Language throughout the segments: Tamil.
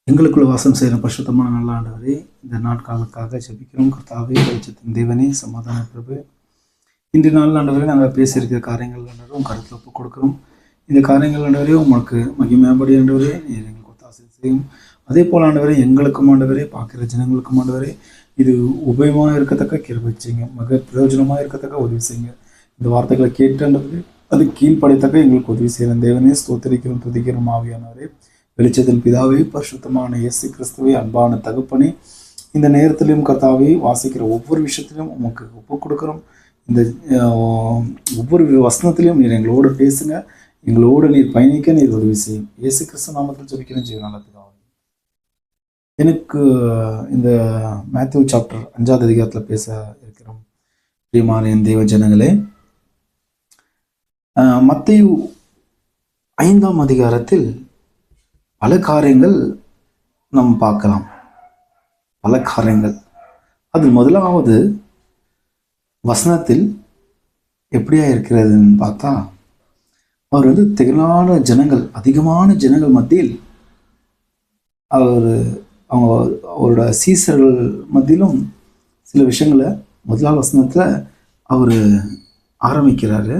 எங்களுக்குள்ள வாசம் செய்கிற பரிசுத்தமான நல்ல ஆண்டவரே, இந்த நாட்காலுக்காக ஜெபிக்கிறோம். கர்த்தாவே, வெளிச்சத்தின் தேவனே, சமாதான பிரபு, இன்றைய நாள் ஆண்டவரே நாங்கள் பேசியிருக்கிற காரியங்கள் ஆண்டவரே உங்கள் கருத்தில் ஒப்புக் கொடுக்குறோம். இந்த காரியங்கள் ஆண்டவரே உங்களுக்கு மகிமையாபடி ஆண்டவரே நீர் எங்களுக்கு ஒத்தாசை செய்யும். அதே போல் ஆண்டவரே எங்களுக்கும் ஆண்டவரே பார்க்குற ஜனங்களுக்கும் ஆண்டவரே இது உபயோகமாக இருக்கத்தக்க கிருபை செய்யுங்க, மிக பிரயோஜனமாக இருக்கத்தக்க உதவி செய்யுங்க. இந்த வார்த்தைகளை கேட்டு ஆண்டவரே அது கீழ்ப்படைத்தக்க எங்களுக்கு உதவி செய்கிறேன். தேவனே ஸ்தோத்திரிக்கிறோம், துதிக்கிறோம். ஆவியானவரே, வெளிச்சத்தின் பிதாவே, பரிசுத்தமான இயேசு கிறிஸ்துவே, அன்பான தகப்பனே, இந்த நேரத்திலும் கர்த்தாவே வாசிக்கிற ஒவ்வொரு விஷயத்திலும் உமக்கு ஒப்புக் கொடுக்குறோம். இந்த ஒவ்வொரு வசனத்திலையும் நீர் எங்களோடு பேசுங்க, எங்களோடு நீர் பயணிக்க நீர் உதவி செய்யும். இயேசு கிறிஸ்து நாமத்தில் ஜெபிக்கிறேன் ஜீவனான பிதாவே. எனக்கு இந்த மேத்யூ சாப்டர் 5வது அதிகாரத்தில் பேச இருக்கிறோம். பிரியமான என் தேவ ஜனங்களே, மத்தேயு 5ஆம் அதிகாரத்தில் பல காரியங்கள் நாம் பார்க்கலாம். பல காரியங்கள் அதில் முதலாவது வசனத்தில் எப்படியா இருக்கிறதுன்னு பார்த்தா, அவர் திரளான ஜனங்கள், அதிகமான ஜனங்கள் மத்தியில் அவரோட சீசர்கள் மத்தியிலும் சில விஷயங்களை முதலாவது வசனத்தில் அவர் ஆரம்பிக்கிறாரு.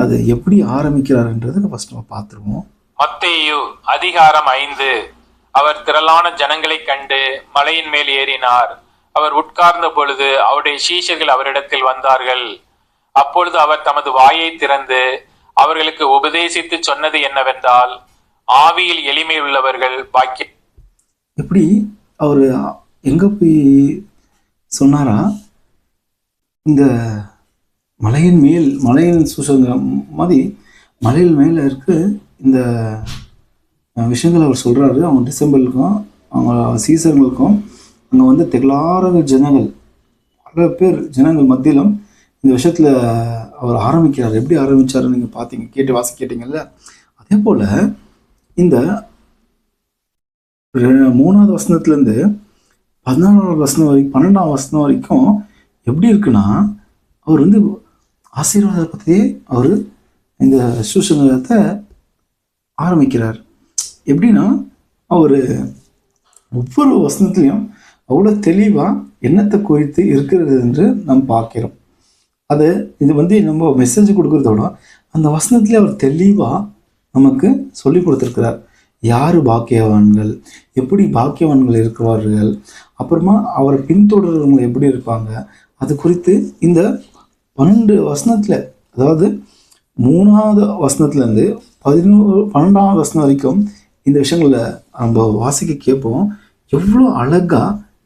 அது எப்படி ஆரம்பிக்கிறாருன்றதை ஃபர்ஸ்ட் நம்ம பார்த்துருவோம். மத்தேயு அதிகாரம் 5. அவர் திரளான ஜனங்களை கண்டு மலையின் மேல் ஏறினார். அவர் உட்கார்ந்த பொழுது அவருடைய சீஷர்கள் அவரிடத்தில் வந்தார்கள். அப்பொழுது அவர் தமது வாயை திறந்து அவர்களுக்கு உபதேசித்து சொன்னது என்னவென்றால், ஆவியில் எளிமை உள்ளவர்கள் பாக்கிய. எப்படி அவர் எங்க போய் சொன்னாரா? இந்த மலையின் சூசங்க மாதிரி மலையில் மேல இருக்கு இந்த விஷயங்கள் அவர் சொல்றாரு. அவங்க டிசம்பருக்கும் அவங்க சீசர்களுக்கும் அங்கே திரளான ஜனங்கள், பல பேர் ஜனங்கள் மத்தியிலும் இந்த விஷயத்துல அவர் ஆரம்பிக்கிறார். எப்படி ஆரம்பிச்சாரு நீங்க பார்த்தீங்க, கேட்டு வாசி கேட்டீங்கல்ல. அதே போல இந்த 3வது வசனத்துலேருந்து 14வது வசனம் வரைக்கும் 12ஆம் வசனம் வரைக்கும் எப்படி இருக்குன்னா, அவர் ஆசீர்வாதத்தை பற்றி அவர் இந்த சூசகத்தை ஆரம்பிக்கிறார். எப்படின்னா, அவர் ஒவ்வொரு வசனத்துலையும் அவ்வளோ தெளிவாக என்னத்தை குறித்து இருக்கிறது என்று நாம் பார்க்கிறோம். அது நம்ம மெசேஜ் கொடுக்கறதோட அந்த வசனத்திலே அவர் தெளிவாக நமக்கு சொல்லி கொடுத்துருக்கிறார். யார் பாக்கியவான்கள், எப்படி பாக்கியவான்கள் இருக்கிறார்கள், அப்புறமா அவரை பின்தொடர்றவங்க எப்படி இருப்பாங்க, அது குறித்து இந்த 12 வசனத்தில், அதாவது 3வது வசனத்துலேருந்து 12ஆம் வசனம் வரைக்கும் இந்த விஷயங்கள நம்ம வாசிக்க கேட்போம். எவ்வளோ அழகா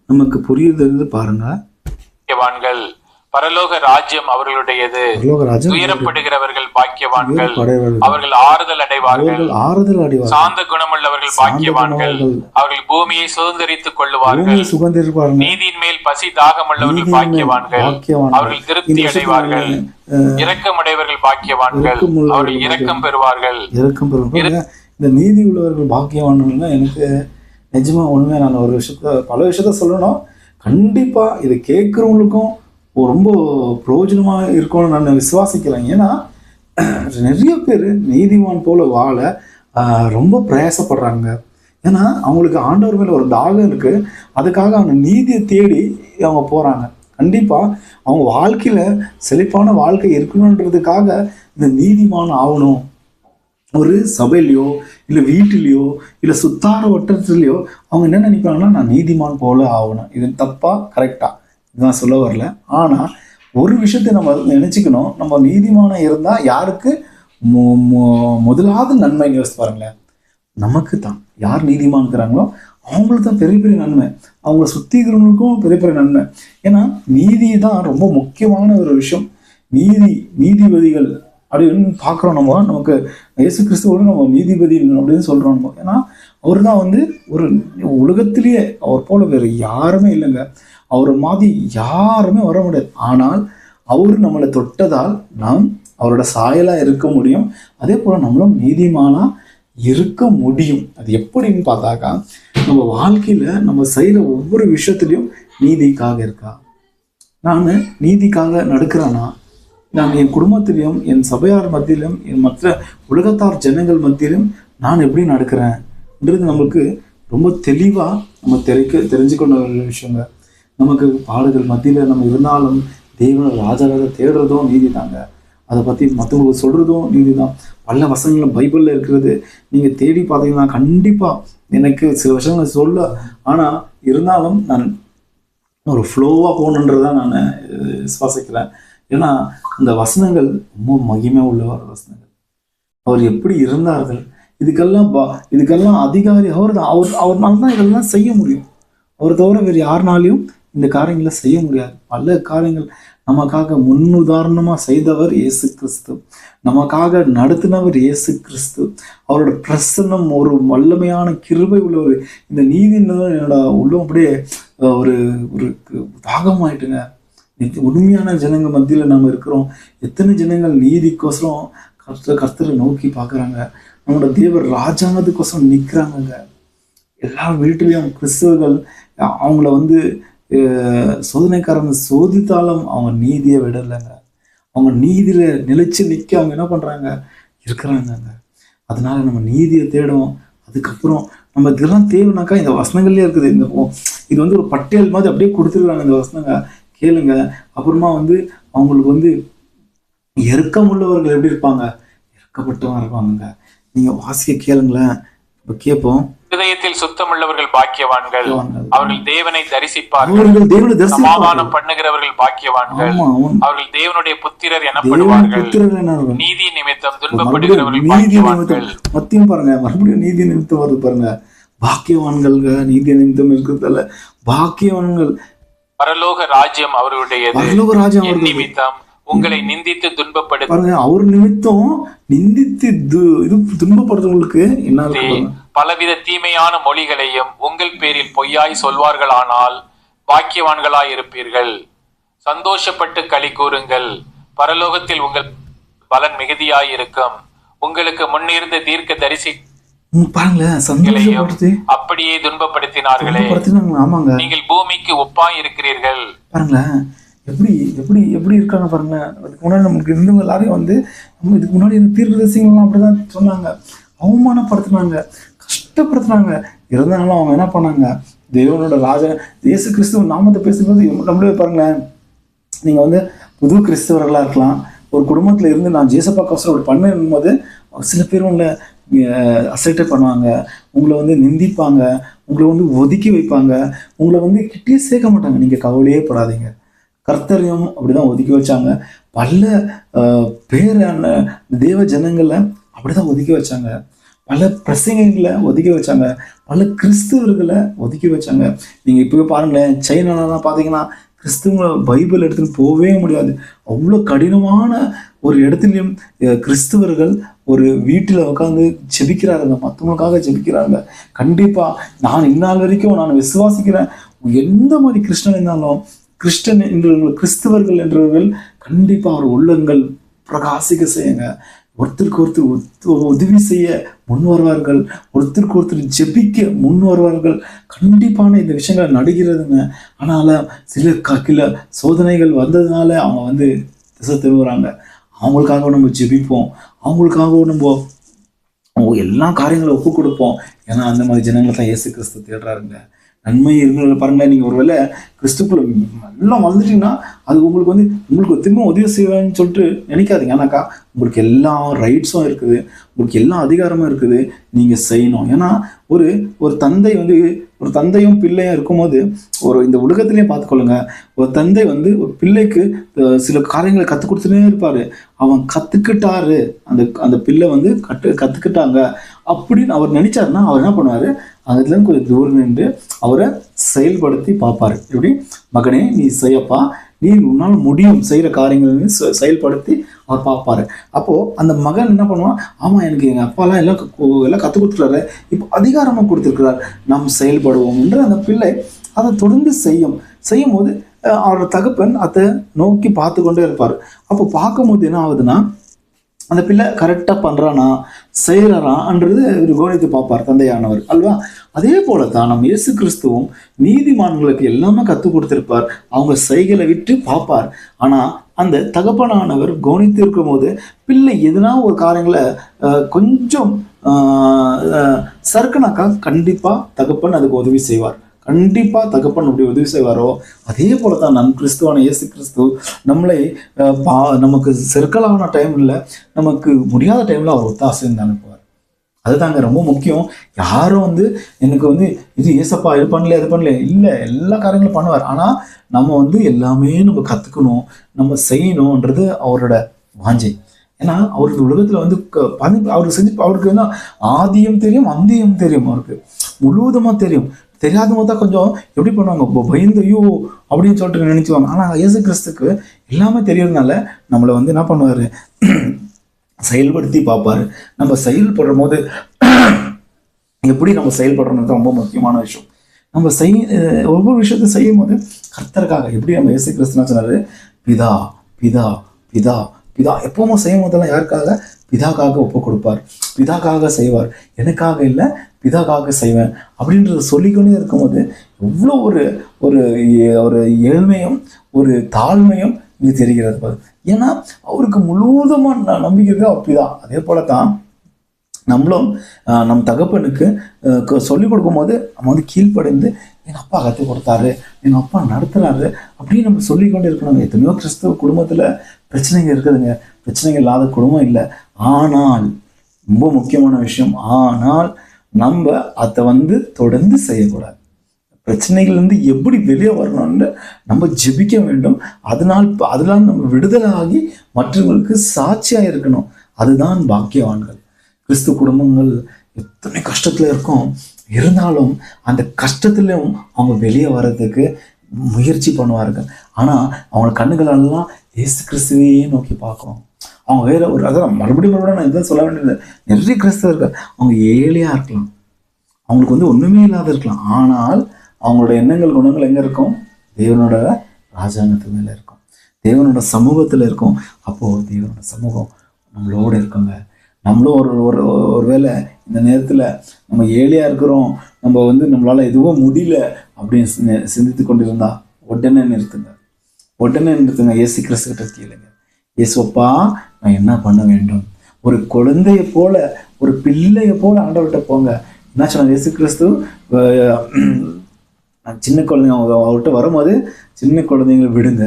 நமக்கு புரியுதுன்னு பாருங்க. பாக்கியவான்கள், பரலோக ராஜ்யம் அவர்களுடையது. துயரப்படுகிறவர்கள் பாக்கியவான்கள், அவர்கள் ஆறுதல் அடைவார்கள். சாந்த குணமுள்ளவர்கள் பாக்கியவான்கள், அவர்கள் பூமியை சுதந்திரித்துக் கொள்ளுவார்கள். நீதியின் மேல் பசி தாகமுள்ளவர்கள் பாக்கியவான்கள், அவர்கள் திருப்தி அடைவார்கள். இரக்கமுடையவர்கள் பாக்கியவான்கள், அவர்கள் இரக்கம் பெறுவார்கள். இந்த நீதி உள்ளவர்கள் பாக்கியவான்கள்னா எனக்கு நிஜமா உண்மையா நான் பல விஷயத்த சொல்லணும். கண்டிப்பா இதை கேட்குறவங்களுக்கும் ரொம்ப பிரயோஜனமாக இருக்கும்னு நான் விசுவாசிக்கிறேன். ஏன்னா நிறைய பேர் நீதிமான் போல வாழ ரொம்ப பிரயாசப்படுறாங்க. ஏன்னா அவங்களுக்கு ஆண்டவர் மேலே ஒரு தாகம் இருக்கு. அதுக்காக அவங்க நீதியை தேடி அவங்க போகிறாங்க. கண்டிப்பாக அவங்க வாழ்க்கையில் செழிப்பான வாழ்க்கை இருக்கணுன்றதுக்காக இந்த நீதிமான் ஆகணும். ஒரு சபையிலையோ இல்லை வீட்டிலையோ இல்லை சுத்தார வட்டத்துலையோ அவங்க என்ன நினைப்பாங்கன்னா, நான் நீதிமான் போல ஆகணும். இது தப்பா கரெக்டா நான் சொல்ல வரல. ஆனால் ஒரு விஷயத்தை நம்ம நினச்சிக்கணும், நம்ம நீதிமானம் இருந்தால் யாருக்கு முதலாவது நன்மை யோசித்து பாருங்களேன். நமக்கு தான். யார் நீதிமான்கிறாங்களோ அவங்களுக்கு தான் பெரிய பெரிய நன்மை, அவங்கள சுத்திக்கிறவங்களுக்கும் பெரிய பெரிய நன்மை. ஏன்னா நீதி தான் ரொம்ப முக்கியமான ஒரு விஷயம். நீதிபதிகள் அப்படின்னு பார்க்குறோம். நமக்கு இயேசு கிறிஸ்துவோட நம்ம நீதிபதி அப்படின்னு சொல்கிறோம் நம்ம. ஏன்னா அவர் தான் ஒரு உலகத்திலேயே அவர் போல வேறு யாருமே இல்லைங்க. அவரை மாதிரி யாருமே வர முடியாது. ஆனால் அவர் நம்மளை தொட்டதால் நாம் அவரோட சாயலாக இருக்க முடியும். அதே போல் நம்மளும் நீதிமானாக இருக்க முடியும். அது எப்படின்னு பார்த்தாக்கா, நம்ம வாழ்க்கையில் நம்ம செய்கிற ஒவ்வொரு விஷயத்துலையும் நீதிக்காக இருக்கா, நான் நீதிக்காக நடக்கிறேன்னா, நான் என் குடும்பத்திலையும் என் சபையார் மத்தியிலும் என் மற்ற உலகத்தார் ஜனங்கள் மத்தியிலும் நான் எப்படி நடக்கிறேன்ன்றது நம்மளுக்கு ரொம்ப தெளிவாக நம்ம தெரிஞ்சுக்கொண்ட ஒரு விஷயங்க. நமக்கு பாடுகள் மத்தியில் நம்ம இருந்தாலும் தேவனை ராஜாவை தேடுறதும் நீதி தாங்க. அதை பற்றி மற்றவங்களுக்கு சொல்கிறதும் நீதி தான். பல வசனங்களும் பைபிளில் இருக்கிறது நீங்கள் தேடி பார்த்தீங்கன்னா கண்டிப்பாக எனக்கு சில விஷயங்களை சொல்ல, ஆனால் இருந்தாலும் நான் ஒரு ஃப்ளோவாக போகணுன்றதான் நான் விசுவாசிக்கிறேன். ஏன்னா அந்த வசனங்கள் ரொம்ப மகிமை உள்ள வசனங்கள். அவர் எப்படி இருந்தார்கள், இதுக்கெல்லாம் அதிகாரி அவர் தான். அவர்னால தான் இதெல்லாம் செய்ய முடியும். அவர் தவிர வேறு யாருனாலையும் இந்த காரியங்களை செய்ய முடியாது. பல காரியங்கள் நமக்காக முன்னுதாரணமாக செய்தவர் இயேசு கிறிஸ்து, நமக்காக நடத்தினவர் இயேசு கிறிஸ்து. அவரோட பிரசன்னம் ஒரு வல்லமையான கிருபை உள்ளவர். இந்த நீதி என்னோட உள்ளம் அப்படியே ஒரு ஒரு தாகமாயிட்டுங்க. உண்மையான ஜனங்க மத்தியில் நம்ம இருக்கிறோம். எத்தனை ஜனங்கள் நீதிக்கோசரம் கர்த்தரை நோக்கி பார்க்குறாங்க. நம்மளோட தேவர் ராஜாங்கத்துக்கோசரம் நிற்கிறாங்க. எல்லா வீட்டிலையும் கிறிஸ்தவர்கள் அவங்கள வந்து சோதனைக்காரங்க சோதித்தாலும் அவங்க நீதியை விடலைங்க. அவங்க நீதியில நிலைச்சு நிற்க அவங்க என்ன பண்றாங்க, இருக்கிறாங்க. அதனால நம்ம நீதியை தேடுவோம். அதுக்கப்புறம் நம்ம இதெல்லாம் தேவைனாக்கா இந்த வசனங்கள்லேயே இருக்குது. இது வந்து ஒரு பட்டியல் மாதிரி அப்படியே கொடுத்துருக்காங்க. இந்த வசனங்க கேளுங்க. அப்புறமா வந்து அவங்களுக்கு வந்து இரக்கம் உள்ளவர்கள் எப்படி இருப்பாங்க, இறக்கப்பட்டவங்க இருப்பாங்க. நீங்க வாசிக்க கேளுங்களேன். இப்போ கேட்போம். இதயத்தில் சுத்தமுள்ளவர்கள் பாக்கியவான்கள், அவர்கள் தேவனை தரிசிப்பார்கள். சமாதானம் பண்ணுகிறவர்கள் பாக்கியவான்கள், அவர்கள் தேவனுடைய புத்திரர் எனப்படுவார்கள். நீதி நிமித்தம் துன்பப்படுகிறவர்கள் பாக்கியவான்கள். மத்தியம் பாருங்க, மறுபடியும் நீதி நிமித்தம் வருது பாருங்க. பாக்கியவான்கள், நீதி நிமித்தம் இருக்கிறதால பாக்கியவான்கள். பரலோக ராஜ்யம் அவர்களுடையது. பரலோக ராஜ்யம் அவர் நிமித்தம் உங்களை நிந்தித்து துன்பப்படுத்த பாருங்க. அவர் நிமித்தம் நிந்தித்து துன்பப்படுறவங்களுக்கு என்ன பலவித தீமையான மொழிகளையும் உங்கள் பேரில் பொய்யாய் சொல்வார்களானால் பாக்கியவான்களாய் இருப்பீர்கள். சந்தோஷப்பட்டு களி கூறுங்கள், பரலோகத்தில் உங்கள் பலன் மிகுதியாய் இருக்கும். உங்களுக்கு முன்னிருந்த தீர்க்க தரிசி அப்படியே துன்பப்படுத்தினார்களே, நீங்கள் பூமிக்கு ஒப்பாய் இருக்கிறீர்கள். பாருங்களேன் எப்படி எப்படி எப்படி இருக்காங்க பாருங்களேன். அதுக்கு முன்னாடி நமக்கு இருந்தவங்க எல்லாரையும் வந்து நம்ம இதுக்கு முன்னாடி தீர்க்கதரிசிகள்லாம் அப்படிதான் சொன்னாங்க, அவமானப்படுத்தினாங்க, கஷ்டப்படுத்தினாங்க. இருந்தாலும் அவங்க என்ன பண்ணாங்க, தேவனோட ராஜா இயேசு கிறிஸ்துவ நாமத்தை பேசும்போது நம்மளே பாருங்களேன். நீங்கள் வந்து புது கிறிஸ்தவர்களாக இருக்கலாம். ஒரு குடும்பத்தில் இருந்து நான் ஜேசப்பாக்கோசரம் அப்படி பண்ணும் போது சில பேர் உங்களை அசைட்டை பண்ணுவாங்க, உங்களை வந்து நிந்திப்பாங்க, உங்களை வந்து ஒதுக்கி வைப்பாங்க, உங்களை வந்து கிட்டே சேர்க்க மாட்டாங்க. நீங்கள் கவலையே படாதீங்க. கர்த்தரையும் அப்படிதான் ஒதுக்கி வச்சாங்க. பல பேரான தேவ ஜனங்களை அப்படிதான் ஒதுக்கி வச்சாங்க. பல பிரசங்களை ஒதுக்கி வச்சாங்க. பல கிறிஸ்தவர்களை ஒதுக்கி வச்சாங்க. நீங்கள் இப்போவே பாருங்களேன், சைனாலாம் பார்த்தீங்கன்னா கிறிஸ்துவ பைபிள் எடுத்துன்னு போகவே முடியாது. அவ்வளோ கடினமான ஒரு இடத்துலையும் கிறிஸ்தவர்கள் ஒரு வீட்டில் உட்காந்து ஜெபிக்கிறாங்க, மற்றவங்களுக்காக ஜெபிக்கிறாங்க. கண்டிப்பாக நான் இந்நாள் வரைக்கும் நான் விசுவாசிக்கிறேன், எந்த மாதிரி கிறிஸ்டன் இருந்தாலும் கிறிஸ்டன் என்றவர்கள் கிறிஸ்தவர்கள் என்றவர்கள் கண்டிப்பாக அவர் உள்ளங்கள் பிரகாசிக்க செய்யுங்க. ஒருத்தருக்கு ஒருத்தர் உதவி செய்ய முன் வருவார்கள், ஒருத்தருக்கு ஒருத்தர் ஜெபிக்க முன் வருவார்கள். கண்டிப்பான இந்த விஷயங்களை நடுகிறதுங்க. ஆனால் சில சோதனைகள் வந்ததுனால அவங்க வந்து திசை திரும்புகிறாங்க. அவங்களுக்காக நம்ம ஜெபிப்போம், அவங்களுக்காக நம்ம எல்லா காரியங்களும் ஒப்பு கொடுப்போம். ஏன்னா அந்த மாதிரி ஜனங்களை தான் இயேசு கிறிஸ்து தேடுறாருங்க. நன்மை இருக்கிற பாருங்களேன். நீங்கள் ஒருவேளை கிறிஸ்துக்குள்ள எல்லாம் வந்துட்டீங்கன்னா அது உங்களுக்கு வந்து உங்களுக்கு திரும்ப உதவி செய்வேன்னு சொல்லிட்டு நினைக்காதீங்க. ஆனாக்கா உங்களுக்கு எல்லா ரைட்ஸும் இருக்குது, உங்களுக்கு எல்லா அதிகாரமும் இருக்குது, நீங்கள் செய்யணும். ஏன்னா ஒரு தந்தை வந்து ஒரு தந்தையும் பிள்ளையும் இருக்கும்போது இந்த உலகத்திலேயே பார்த்துக்கொள்ளுங்க. ஒரு தந்தை வந்து ஒரு பிள்ளைக்கு சில காரியங்களை கற்றுக் கொடுத்துட்டே இருப்பார். அவன் கற்றுக்கிட்டாரு, அந்த பிள்ளை வந்து கற்றுக்கிட்டாங்க அப்படின்னு அவர் நினைச்சாருன்னா அவர் என்ன பண்ணுவார், அதுலேருந்து கொஞ்சம் தூரம் நின்று அவரை செயல்படுத்தி பார்ப்பார். எப்படி, மகனே நீ செய்யப்பா, நீ உன்னால் முடியும் செய்கிற காரியங்கள் செயல்படுத்தி அவர் பார்ப்பாரு. அப்போது அந்த மகன் என்ன பண்ணுவான், ஆமாம் எனக்கு எங்கள் அப்பாலாம் எல்லாம் கற்றுக் கொடுத்துருக்காரு, இப்போ அதிகாரமாக கொடுத்துருக்கிறார், நாம் செயல்படுவோம் என்று அந்த பிள்ளை அதை தொடர்ந்து செய்யும் போது அவரோட தகப்பன் அதை நோக்கி பார்த்து கொண்டே இருப்பார். அப்போ பார்க்கும்போது என்ன ஆகுதுன்னா, அந்த பிள்ளை கரெக்டாக பண்ணுறானா செய்கிறாரான்றது ஒரு கவனித்து பார்ப்பார் தந்தையானவர் அல்வா. அதே போல தான் நம்ம இயேசு கிறிஸ்துவும் நீதிமான்களுக்கு எல்லாமே கற்றுக் கொடுத்திருப்பார். அவங்க செய்களை விட்டு பார்ப்பார். ஆனால் அந்த தகப்பனானவர் கவனித்து இருக்கும் போது பிள்ளை எதுனா ஒரு காரியங்களை கொஞ்சம் சறுக்குனாக்கா கண்டிப்பாக தகப்பன் அதுக்கு உதவி செய்வார். கண்டிப்பாக தகப்பன் அப்படி உதவி செய்வாரோ அதே போல தான் நம் கிறிஸ்துவான இயேசு கிறிஸ்து நம்மளை நமக்கு சறுக்கலான டைமில், நமக்கு முடியாத டைமில் அவர் ஒத்தாசைன்னு அனுப்புவார். அதுதாங்க ரொம்ப முக்கியம். யாரும் எனக்கு இது ஏசப்பா இது பண்ணல இது பண்ணல இல்லை, எல்லா காரியங்களும் பண்ணுவார். ஆனால் நம்ம எல்லாமே நம்ம கற்றுக்கணும், நம்ம செய்யணுன்றது அவரோட வாஞ்சை. ஏன்னா அவருக்கு உலகத்தில் அவருக்கு அவருக்கு ஆதியம் தெரியும், அந்தியம் தெரியும், அவருக்கு முழுவதுமாக தெரியும். தெரியாதவங்க தான் கொஞ்சம் எப்படி பண்ணுவாங்க, பயந்து ஐயோ அப்படின்னு சொல்லிட்டு நினைச்சுவாங்க. ஆனால் இயேசு கிறிஸ்துக்கு எல்லாமே தெரியறதுனால நம்மளை என்ன பண்ணுவார், செயல்படுத்தி பார்ப்பாரு. நம்ம செயல்படுற போது எப்படி நம்ம செயல்படுறது ரொம்ப முக்கியமான விஷயம். நம்ம ஒவ்வொரு விஷயத்தையும் செய்யும் போது கர்த்தருக்காக எப்படி நம்ம இயேசு கிறிஸ்து சொன்னாரு, பிதா பிதா பிதா பிதா. எப்பவுமே செய்யும் போதெல்லாம் யாருக்காக, பிதாக்காக ஒப்பு கொடுப்பார், பிதாக்காக செய்வார். எனக்காக இல்லை, பிதாக்காக செய்வேன் அப்படின்றத சொல்லிக்கொண்டே இருக்கும்போது எவ்வளோ ஒரு ஒரு ஒரு ஏழ்மையும் ஒரு தாழ்மையும் இங்கே தெரிகிறது. ஏன்னா அவருக்கு முழுவதுமாக நம்பிக்கை இருக்கு, அவர் பிதா. அதே போல தான் நம்மளும் நம் தகப்பனுக்கு சொல்லிக் கொடுக்கும்போது நம்ம கீழ்ப்படைந்து எங்கள் அப்பா கற்றுக் கொடுத்தாரு, எங்கள் அப்பா நடத்துகிறாரு அப்படின்னு நம்ம சொல்லிக்கொண்டே இருக்கணும். எத்தனையோ கிறிஸ்தவ குடும்பத்தில் பிரச்சனைகள் இருக்குதுங்க, பிரச்சனைகள் இல்லாத குடும்பம் இல்லை. ஆனால் ரொம்ப முக்கியமான விஷயம், ஆனால் நம்ம அதை தொடர்ந்து செய்யக்கூடாது. பிரச்சனைகள்லேருந்து எப்படி வெளியே வரணும்னு நம்ம ஜெபிக்க வேண்டும். அதனால் நம்ம விடுதலை ஆகி மற்றவங்களுக்கு சாட்சியாக இருக்கணும். அதுதான் பாக்கியவான்கள். கிறிஸ்து குடும்பங்கள் எத்தனை கஷ்டத்தில் இருக்கும், இருந்தாலும் அந்த கஷ்டத்துலையும் அவங்க வெளியே வர்றதுக்கு முயற்சி பண்ணுவார்கள். ஆனால் அவங்க கண்ணுகளெல்லாம் இயேசு கிறிஸ்துவையே நோக்கி பார்க்கணும். அவங்க வேற ஒரு அதான் மறுபடியும் நான் இதான் சொல்ல வேண்டியது, நிறைய கிறிஸ்தவர்கள் அவங்க ஏழையாக இருக்கலாம், அவங்களுக்கு ஒன்றுமே இல்லாத இருக்கலாம். ஆனால் அவங்களோட எண்ணங்கள் குணங்கள் எங்கே இருக்கும், தேவனோட ராஜாங்கத்து மேலே இருக்கும், தேவனோட சமூகத்தில் இருக்கும். அப்போது தேவனோட சமூகம் நம்மளோட இருக்குங்க. நம்மளும் ஒரு வேளை இந்த நேரத்தில் நம்ம ஏழையாக இருக்கிறோம், நம்ம நம்மளால் எதுவும் முடியல அப்படின்னு சிந்தித்து கொண்டிருந்தா உடனே நிறுத்துங்க, உடனே நிறுத்துங்க. இயேசு கிறிஸ்துகிட்ட கேளுங்க, இயேசுப்பா நான் என்ன பண்ண வேண்டும். ஒரு குழந்தைய போல, ஒரு பிள்ளைய போல ஆண்டவர்கிட்ட போங்க. என்ன சொன்னார் இயேசு கிறிஸ்து, சின்ன குழந்தைங்க அவர்கிட்ட வரும்போது சின்ன குழந்தைங்களை விடுங்க,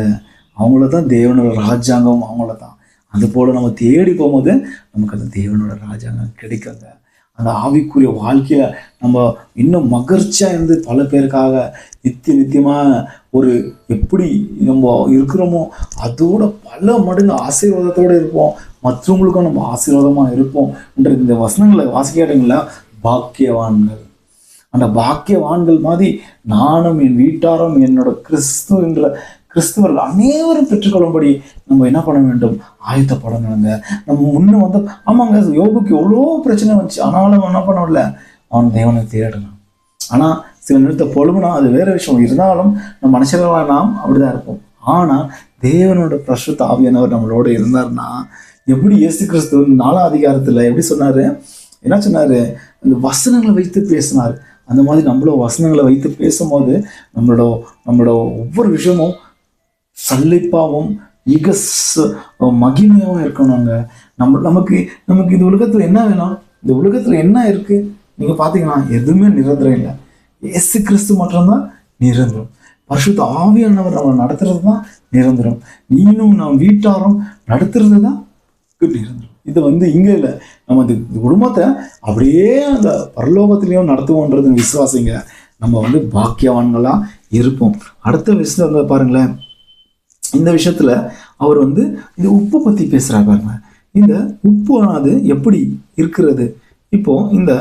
அவங்கள தான் தேவனோட ராஜாங்கம், அவங்கள தான். அது போல் நம்ம தேடி போகும்போது நமக்கு அந்த தேவனோட ராஜாங்கம் கிடைக்குங்க. அந்த ஆவிக்குரிய வாழ்க்கையை நம்ம இன்னும் மகிழ்ச்சியாக இருந்து பல பேருக்காக நித்தியமாக ஒரு எப்படி நம்ம இருக்கிறோமோ அதோட பல மடங்கு ஆசீர்வாதத்தோடு இருப்போம், மற்றவங்களுக்கும் நம்ம ஆசீர்வாதமாக இருப்போம் என்ற இந்த வசனங்களை வாசிக்காடுங்களா பாக்கியவான்கள். அந்த பாக்கியவான்கள் மாதிரி நானும் என் வீட்டாரும் என்னோட கிறிஸ்துவர்கள் அனைவரும் பெற்றுக்கொள்ளும்படி நம்ம என்ன பண்ண வேண்டும், ஆயத்தப்படணுங்க. நம்ம முன்ன ஆமாங்க, யோபுக்கு எவ்வளோ பிரச்சனை வந்துச்சு, ஆனாலும் என்ன பண்ணல, அவன் தேவனை தேடணும். ஆனால் சில நேரத்தை பொழுதுனா அது வேற விஷயம். இருந்தாலும் நம்ம மனுஷர்களாக நாம் அப்படிதான் இருப்போம். ஆனால் தேவனோட பரிசுத்த ஆவியானவர் நம்மளோட இருந்தார்னா, எப்படி இயேசு கிறிஸ்து 4ஆம் அதிகாரத்தில் எப்படி சொன்னார், என்ன சொன்னார், அந்த வசனங்களை வைத்து பேசினார். அந்த மாதிரி நம்மளும் வசனங்களை வைத்து பேசும்போது நம்மளோட ஒவ்வொரு விஷயமும் சல்லிப்பாவும் மிக மகிமையாகவும் இருக்கணுங்க. நமக்கு இந்த உலகத்தில் என்ன வேணும், இந்த உலகத்தில் என்ன இருக்கு நீங்க பார்த்தீங்கன்னா எதுவுமே நிரந்தரம் இல்லை. இயேசு கிறிஸ்து மட்டும்தான் நிரந்தரம். பரிசுத்த ஆவியானவர் நம்ம நடத்துறது தான் நிரந்தரம். நீனும் நம் வீட்டாரும் நடத்துறது தான் நிரந்தரம். இது இங்கே இல்லை, நம்ம இந்த குடும்பத்தை அப்படியே அந்த பரலோகத்திலையும் நடத்துவோன்றது விசுவாசிங்க. நம்ம பாக்கியவான்களாக இருப்போம். அடுத்த விஷயம் பாருங்களேன், இந்த விஷயத்துல அவர் இந்த உப்பு பற்றி பேசுகிறார் பாருங்க. இந்த உப்பு அது எப்படி இருக்கிறது. இப்போ இந்த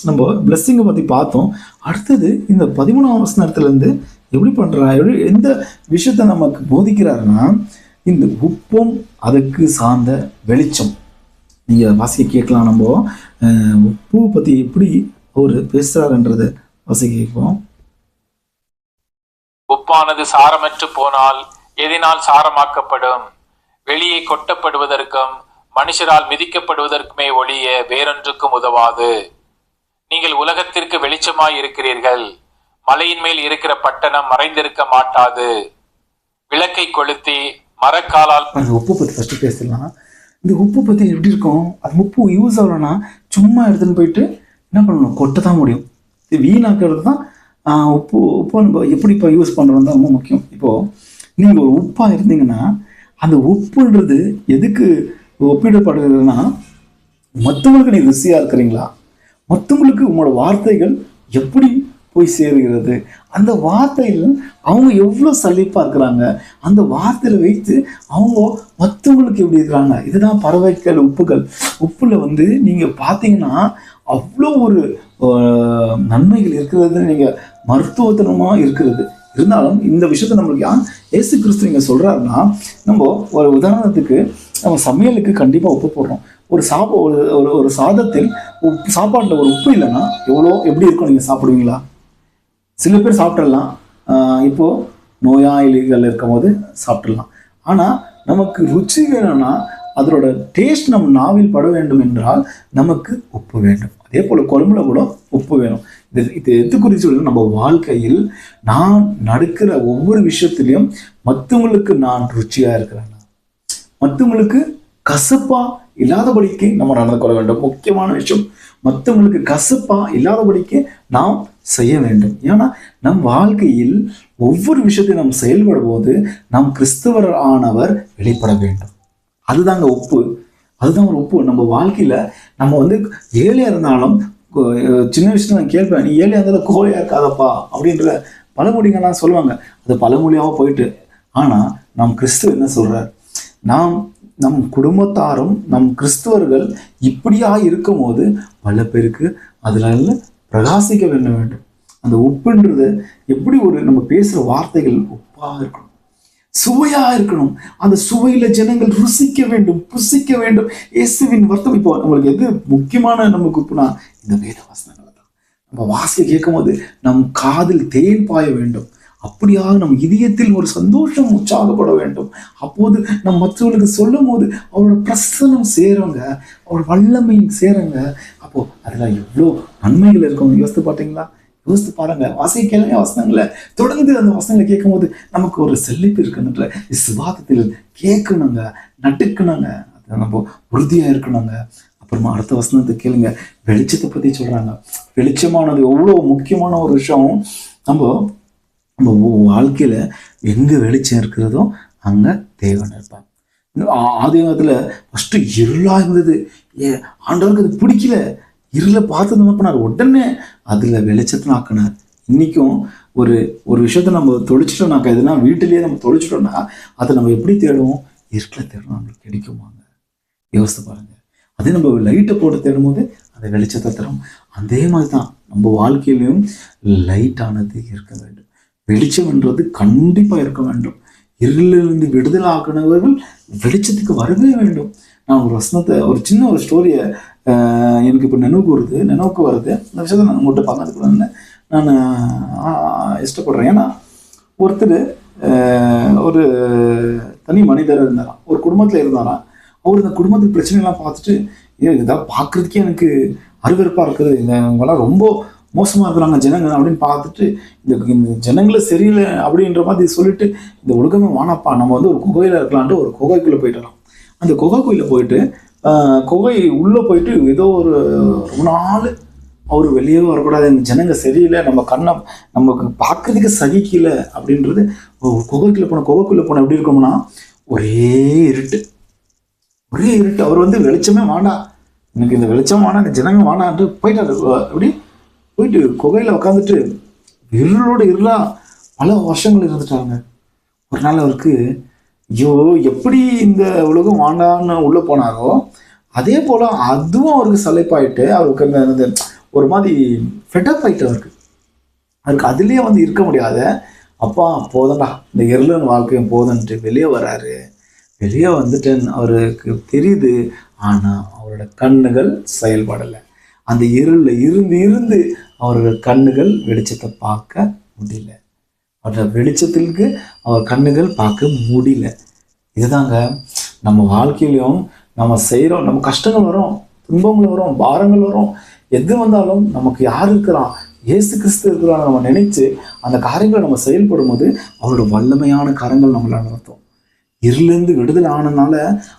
நம்ம பிளஸ்ஸிங்கை பற்றி பார்த்தோம். அடுத்தது இந்த 13ஆம் வசனத்துலேருந்து எப்படி பண்ணுறாரு, எந்த விஷயத்தை நமக்கு போதிக்கிறாருன்னா, இந்த உப்பும் அதுக்கு சார்ந்த வெளிச்சம். நீங்கள் வாசிக்க கேட்கலாம். நம்ம உப்பு பற்றி எப்படி அவர் பேசுகிறாருன்றது வாசிக்க கேட்போம். உப்பானது சாரமற்று போனால் எதினால் சாரமாக்கப்படும்? வெளியே கொட்டப்படுவதற்கும் மனுஷரால் மிதிக்கப்படுவதற்குமே ஒழிய வேறொன்றுக்கும் உதவாது. நீங்கள் உலகத்திற்கு வெளிச்சமாய் இருக்கிறீர்கள். மலையின் மேல் இருக்கிற பட்டணம் மறைந்திருக்க மாட்டாது. விளக்கை கொளுத்தி மரக்காலால் உப்பு பற்றி ஃபர்ஸ்ட் பேசலாம். இந்த உப்பு பற்றி எப்படி இருக்கும், அது உப்பு யூஸ் ஆகலைன்னா சும்மா எடுத்துன்னு போயிட்டு என்ன பண்ணணும், கொட்ட தான் முடியும். இது வீணாக்கிறது தான். உப்பு நம்ம எப்படி இப்போ யூஸ் பண்ணுறது தான் ரொம்ப முக்கியம். இப்போது நீங்கள் ஒரு உப்பாக இருந்தீங்கன்னா அந்த உப்புன்றது எதுக்கு ஒப்பிடப்படுறதுன்னா, மற்றவங்களுக்கு நீ ருசியாக இருக்கிறீங்களா, மற்றவங்களுக்கு உங்களோட வார்த்தைகள் எப்படி போய் சேருகிறது, அந்த வார்த்தையில் அவங்க எவ்வளோ சலிப்பாக இருக்கிறாங்க, அந்த வார்த்தையில் வைத்து அவங்க மற்றவங்களுக்கு எப்படி இருக்கிறாங்க. இதுதான் பறவைகள் உப்புகள். உப்புல நீங்கள் பார்த்தீங்கன்னா அவ்வளோ ஒரு நன்மைகள் இருக்கிறது, நீங்கள் மருத்துவத்தனமாக இருக்கிறது. இருந்தாலும் இந்த விஷயத்த நம்மளுக்கு ஏசு கிறிஸ்து நீங்கள் சொல்கிறாருன்னா, நம்ம ஒரு உதாரணத்துக்கு நம்ம சமையலுக்கு கண்டிப்பாக உப்பு போடுறோம். ஒரு சாதத்தில் சாப்பாட்டில் ஒரு உப்பு இல்லைன்னா எப்படி இருக்கும், நீங்கள் சாப்பிடுவீங்களா? சில பேர் சாப்பிட்றலாம், இப்போது நோயாளிகள் இருக்கும் போது சாப்பிட்றலாம். ஆனால் நமக்கு ருச்சி வேணும்னா, அதோட டேஸ்ட் நம்ம நாவில் பட வேண்டும் என்றால் நமக்கு உப்பு வேண்டும். அதே போல் குழம்புல கூட உப்பு வேணும். இது எது குறித்து சொல்லணும், நம்ம வாழ்க்கையில் நான் நடக்கிற ஒவ்வொரு விஷயத்திலையும் மற்றவங்களுக்கு நான் ருச்சியாக இருக்கிறேன், மற்றவங்களுக்கு கசப்பா இல்லாதபடிக்கு நம்ம நடந்து கொள்ள வேண்டும். முக்கியமான விஷயம், மற்றவங்களுக்கு கசப்பா இல்லாதபடிக்கு நாம் செய்ய வேண்டும். ஏன்னா நம் வாழ்க்கையில் ஒவ்வொரு விஷயத்தையும் நாம் செயல்படும் போது நாம் கிறிஸ்தவர் ஆனவர் வெளிப்பட வேண்டும். அதுதாங்க உப்பு. அதுதான் ஒரு உப்பு. நம்ம வாழ்க்கையில நம்ம ஏழையா இருந்தாலும், சின்ன விஷயத்துல நான் கேட்பேன், நீ ஏழையா இருந்தாலும் கோழையா இருக்காதப்பா அப்படின்ற பழமொழிங்கெல்லாம் சொல்லுவாங்க. அது பழமொழியாக போயிட்டு. ஆனா நம் கிறிஸ்துவ என்ன சொல்றார், நம் குடும்பத்தாரும் நம் கிறிஸ்தவர்கள் இப்படியா இருக்கும் போது பல பேருக்கு அதுல பிரகாசிக்க வேண்டும். அந்த உப்புன்றது எப்படி நம்ம பேசுற வார்த்தைகள் உப்பா இருக்கணும், சுவையா இருக்கணும். அந்த சுவையில ஜனங்கள் ருசிக்க வேண்டும், புசிக்க வேண்டும். இயேசுவின் வர்த்தம். இப்போ நம்மளுக்கு எது முக்கியமான நமக்கு உப்புனா இந்த வேத வசனங்களை தான். நம்ம வாசிக்க கேட்கும் போது நம் காதில் தேன் பாய வேண்டும். அப்படியாக நம் இதயத்தில் ஒரு சந்தோஷம் உற்சாகப்பட வேண்டும். அப்போது நம் மற்றவர்களுக்கு சொல்லும் போது அவரோட பிரசனம் சேருங்க, அவரோட வல்லமை சேருங்க. அப்போ அதுல எவ்வளோ நன்மைகள் இருக்கும். யோசித்து பார்த்தீங்களா? யோசித்து பாருங்க. கேளுங்க வசனங்களை. தொடர்ந்து அந்த வசனங்களை கேட்கும் போது நமக்கு ஒரு செழிப்பு இருக்குன்ற விசுவாசத்தில் கேட்கணுங்க, நட்டுக்கணுங்க, அதை நம்ம உறுதியா இருக்கணுங்க. அப்புறமா அடுத்த வசனத்தை கேளுங்க. வெளிச்சத்தை பத்தி சொல்றாங்க. வெளிச்சமானது எவ்வளோ முக்கியமான ஒரு விஷயம். நம்ம வாழ்க்கையில எங்க வெளிச்சம் இருக்கிறதோ அங்க தேவன் இருப்பார். ஆதி காலத்துல ஃபர்ஸ்ட் இருளா இருந்தது. ஆண்டவருக்கு அது பிடிக்கல. இருளை பார்த்து என்ன பண்ணார், உடனே அதுல வெளிச்சத்தை ஆக்கினார். இன்னைக்கும் ஒரு விஷயத்த நம்ம தொலைச்சிட்டோம்னாக்கா, எதுனா வீட்டிலேயே நம்ம தொலைச்சிட்டோம்னா அதை நம்ம எப்படி தேடுவோம், இருட்டில் தேடணும். நம்மளுக்கு கிடைக்குமாங்க? யோசித்து பாருங்க. அதே நம்ம லைட்டை போட்டு தேடும் போது அந்த வெளிச்சத்தை தரும். அதே மாதிரி தான் நம்ம வாழ்க்கையிலையும் லைட்டானது இருக்க வேண்டும். வெளிச்சம்ன்றது கண்டிப்பா இருக்க வேண்டும். இருளிலிருந்து விடுதலை ஆக்கினவர்கள் வெளிச்சத்துக்கு வரவே வேண்டும். நான் ஒரு வசனத்தை, ஒரு சின்ன ஒரு ஸ்டோரியை எனக்கு இப்போ நினைவுக்கு வருது. இந்த விஷயத்தை நான் உங்கள்கிட்ட பகிர்ந்துக்கணும்னு நான் இஷ்டப்படுறேன். ஏன்னா ஒருத்தர் ஒரு தனி மனிதர் இருந்தாராம், ஒரு குடும்பத்தில் இருந்தாராம். அவர் இந்த குடும்பத்தில் பிரச்சனைலாம் பார்த்துட்டு, இதாக பார்க்குறதுக்கே எனக்கு அருவருப்பாக இருக்குது, இவங்கெல்லாம் ரொம்ப மோசமாக இருக்கிறாங்க ஜனங்க அப்படின்னு பார்த்துட்டு, இந்த ஜனங்களை சரியில்லை அப்படின்ற மாதிரி சொல்லிட்டு, இந்த உலகமே வானப்பா, நம்ம ஒரு குகையில் இருக்கலான்ட்டு ஒரு குகைக்குள்ளே போயிட்டலாம். அந்த குகைக்குள்ளே போயிட்டு குகை உள்ளே போயிட்டு ஏதோ ரொம்ப நாள் அவர் வெளியே வரக்கூடாது, இந்த ஜனங்க சரியில்லை, நமக்கு பார்க்கறதுக்கு சகிக்கல அப்படின்றது. குகைக்குள்ளே போன எப்படி இருக்கும்னா ஒரே இருட்டு. அவர் வெளிச்சமே வேண்டாம், எனக்கு இந்த வெளிச்சம் வேணாம், இந்த ஜனங்க வேணான்ட்டு போயிட்டாரு. அப்படி போயிட்டு குகையில உட்காந்துட்டு இருளா பல வருஷங்கள் இருந்துட்டாங்க. ஒரு நாள் அவருக்கு ஐயோ எப்படி இந்த உலகம் வாண்டான்னு உள்ள போனாரோ அதே போல அதுவும் அவருக்கு சலைப்பாயிட்டு, அவருக்கு ஒரு மாதிரி ஃபெட்டப் ஆயிட்டு அவருக்கு அதுலயே இருக்க முடியாத, அப்பா போதண்டா இந்த இருளன் வாழ்க்கையும் போதன்ட்டு வெளியே வராரு. வெளியே வந்துட்டேன்னு அவருக்கு தெரியுது. ஆனா அவரோட கண்ணுகள் செயல்படலை. அந்த இருள இருந்து அவரோட கண்ணுகள் வெளிச்சத்தை பார்க்க முடியல. அவரோட வெளிச்சத்திற்கு அவர் கண்ணுகள் பார்க்க முடியல. இதுதாங்க நம்ம வாழ்க்கையிலையும் நம்ம செய்கிறோம். நம்ம கஷ்டங்கள் வரும், துன்பங்கள் வரும், பாரங்கள் வரும். எது வந்தாலும் நமக்கு யார் இருக்கிறான், இயேசு கிறிஸ்து இருக்கிறான்னு நம்ம நினைச்சு அந்த காரியங்களை நம்ம செயல்படும் போது அவரோட வல்லமையான காரியங்கள் நம்மளை நடத்தும். இருளிலிருந்து விடுதலை ஆனதுனால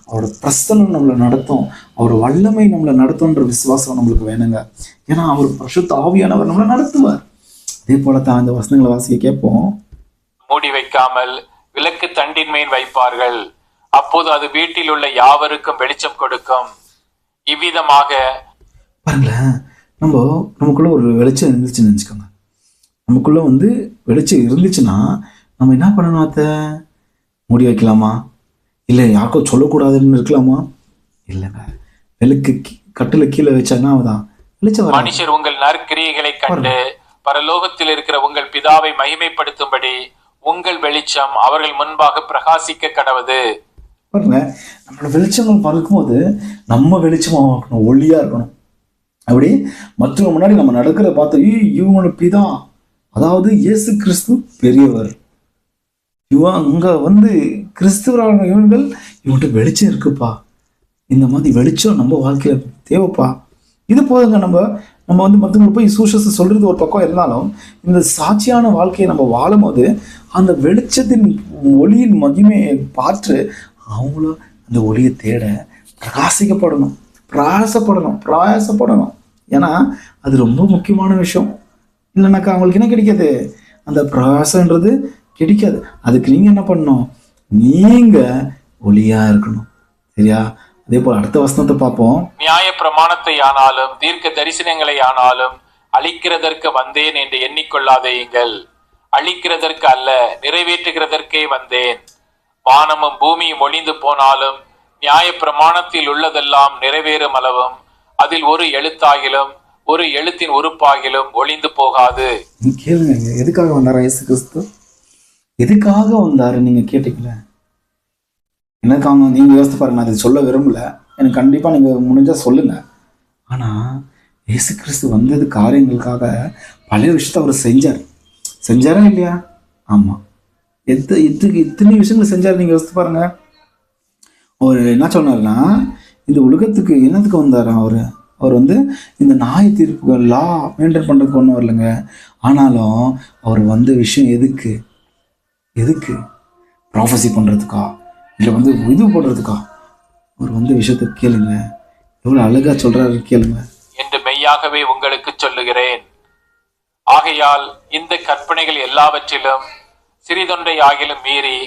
அவரோட பிரசனம் நம்மளை நடத்தும், அவர் வல்லமை நம்மளை நடத்தும்ன்ற விசுவாசம் நம்மளுக்கு வேணுங்க. ஏன்னா அவர் பரிசுத்த ஆவியானவர் நம்மளை நடத்துவார். அதே போல தான் இந்த வசனங்களை வாசிக்க கேட்போம். மூடி வைக்காமல் விளக்கு தண்டின் மேல் வைப்பார்கள், அப்போது அது வீட்டில் உள்ள யாவருக்கும் வெளிச்சம் கொடுக்கும். இவ்விதமாக பாருங்களேன், நமக்குள்ள ஒரு வெளிச்சம் இருந்துச்சுன்னு நினச்சிக்கோங்க. நமக்குள்ள வெளிச்சம் இருந்துச்சுன்னா நம்ம என்ன பண்ணணும்? அத்தை மூடி வைக்கலாமா? இல்லை யாருக்கும் சொல்லக்கூடாதுன்னு இருக்கலாமா? இல்லைங்க. விளக்கு கட்டில கீழே வச்சாங்கன்னா அவதான் வெளிச்சம். மனுஷர் உங்கள் நற்கிரியைகளை கண்டு பரலோகத்தில் இருக்கிற உங்கள் பிதாவை மகிமைப்படுத்தும்படி உங்கள் வெளிச்சம் அவர்கள் முன்பாக பிரகாசிக்க கடவது. பாருங்க, நம்மளோட வெளிச்சங்கள் பார்க்கும்போது நம்ம வெளிச்சமாக இருக்கணும், ஒளியா இருக்கணும். அப்படி மற்றவங்க முன்னாடி நம்ம நடக்கிறத பார்த்து இவங்களோட பிதா, அதாவது இயேசு கிறிஸ்து பெரியவர், அங்க கிறிஸ்துவரான இவன்கள் இவன்கிட்ட வெளிச்சம் இருக்குப்பா, இந்த மாதிரி வெளிச்சம் நம்ம வாழ்க்கையில தேவைப்பா. இது போதுங்க. நம்ம மற்றவங்களுக்கு போய் சூஷஸ் சொல்றது ஒரு பக்கம் இருந்தாலும், இந்த சாட்சியான வாழ்க்கையை நம்ம வாழும் போது அந்த வெளிச்சத்தின் ஒளியின் மகிமையை பார்த்து அவங்களும் அந்த ஒளியை தேட பிரகாசிக்கப்படணும், பிரயாசப்படணும். ஏன்னா அது ரொம்ப முக்கியமான விஷயம். இல்லைனாக்கா அவங்களுக்கு என்ன கிடைக்காது? அந்த பிரகாசன்றது கிடைக்காது. அதுக்கு நீங்க என்ன பண்ணணும்? நீங்க ஒளியா இருக்கணும். சரியா? அதே போல அடுத்த வசனத்தை பார்ப்போம். நியாய பிரமாணத்தை ஆனாலும் தீர்க்க தரிசனங்களை ஆனாலும் அழிக்கிறதற்கு வந்தேன் என்று எண்ணிக்கொள்ளாதேயுங்கள். அழிக்கிறதற்கு அல்ல, நிறைவேற்றுகிறதற்கே வந்தேன். வானமும் பூமியும் ஒளிந்து போனாலும் நியாய பிரமாணத்தில் உள்ளதெல்லாம் நிறைவேறும் அளவும் அதில் ஒரு எழுத்தாகிலும் ஒரு எழுத்தின் உறுப்பாகிலும் ஒளிந்து போகாது. கேளுங்க, எதுக்காக வந்தாரா இயேசு கிறிஸ்து? எதுக்காக வந்தாரு நீங்க கேட்டீங்களே? எனக்காக நீங்க யோசித்து பாருங்க. நான் அதை சொல்ல விரும்பல, எனக்கு கண்டிப்பா நீங்க முடிஞ்சா சொல்லுங்க. ஆனா இயேசு கிறிஸ்து வந்தது காரியங்களுக்காக பழைய விஷயத்த அவர் செஞ்சாரா இல்லையா? ஆமா. இத்தனை விஷயங்கள் செஞ்சாரு. நீங்க யோசித்து பாருங்க. அவர் என்ன சொன்னார்னா, இந்த உலகத்துக்கு என்னத்துக்கு வந்தார்? அவர் இந்த நியாய தீர்ப்புகள் லா மெயின்டைன் பண்ணுறதுக்கு ஒன்றும் வரலைங்க. ஆனாலும் அவர் வந்த விஷயம் எதுக்கு ப்ராஃபஸி பண்ணுறதுக்கா, இல்லை இது பண்ணுறதுக்கா? அவர் விஷயத்தை கேளுங்க, எவ்வளோ அழகா சொல்றாரு கேளுங்க. என்று மெய்யாகவே உங்களுக்கு சொல்லுகிறேன், ஆகையால் இந்த கற்பனைகள் எல்லாவற்றிலும் சிறிதொன்றை ஆகிலும் மீறி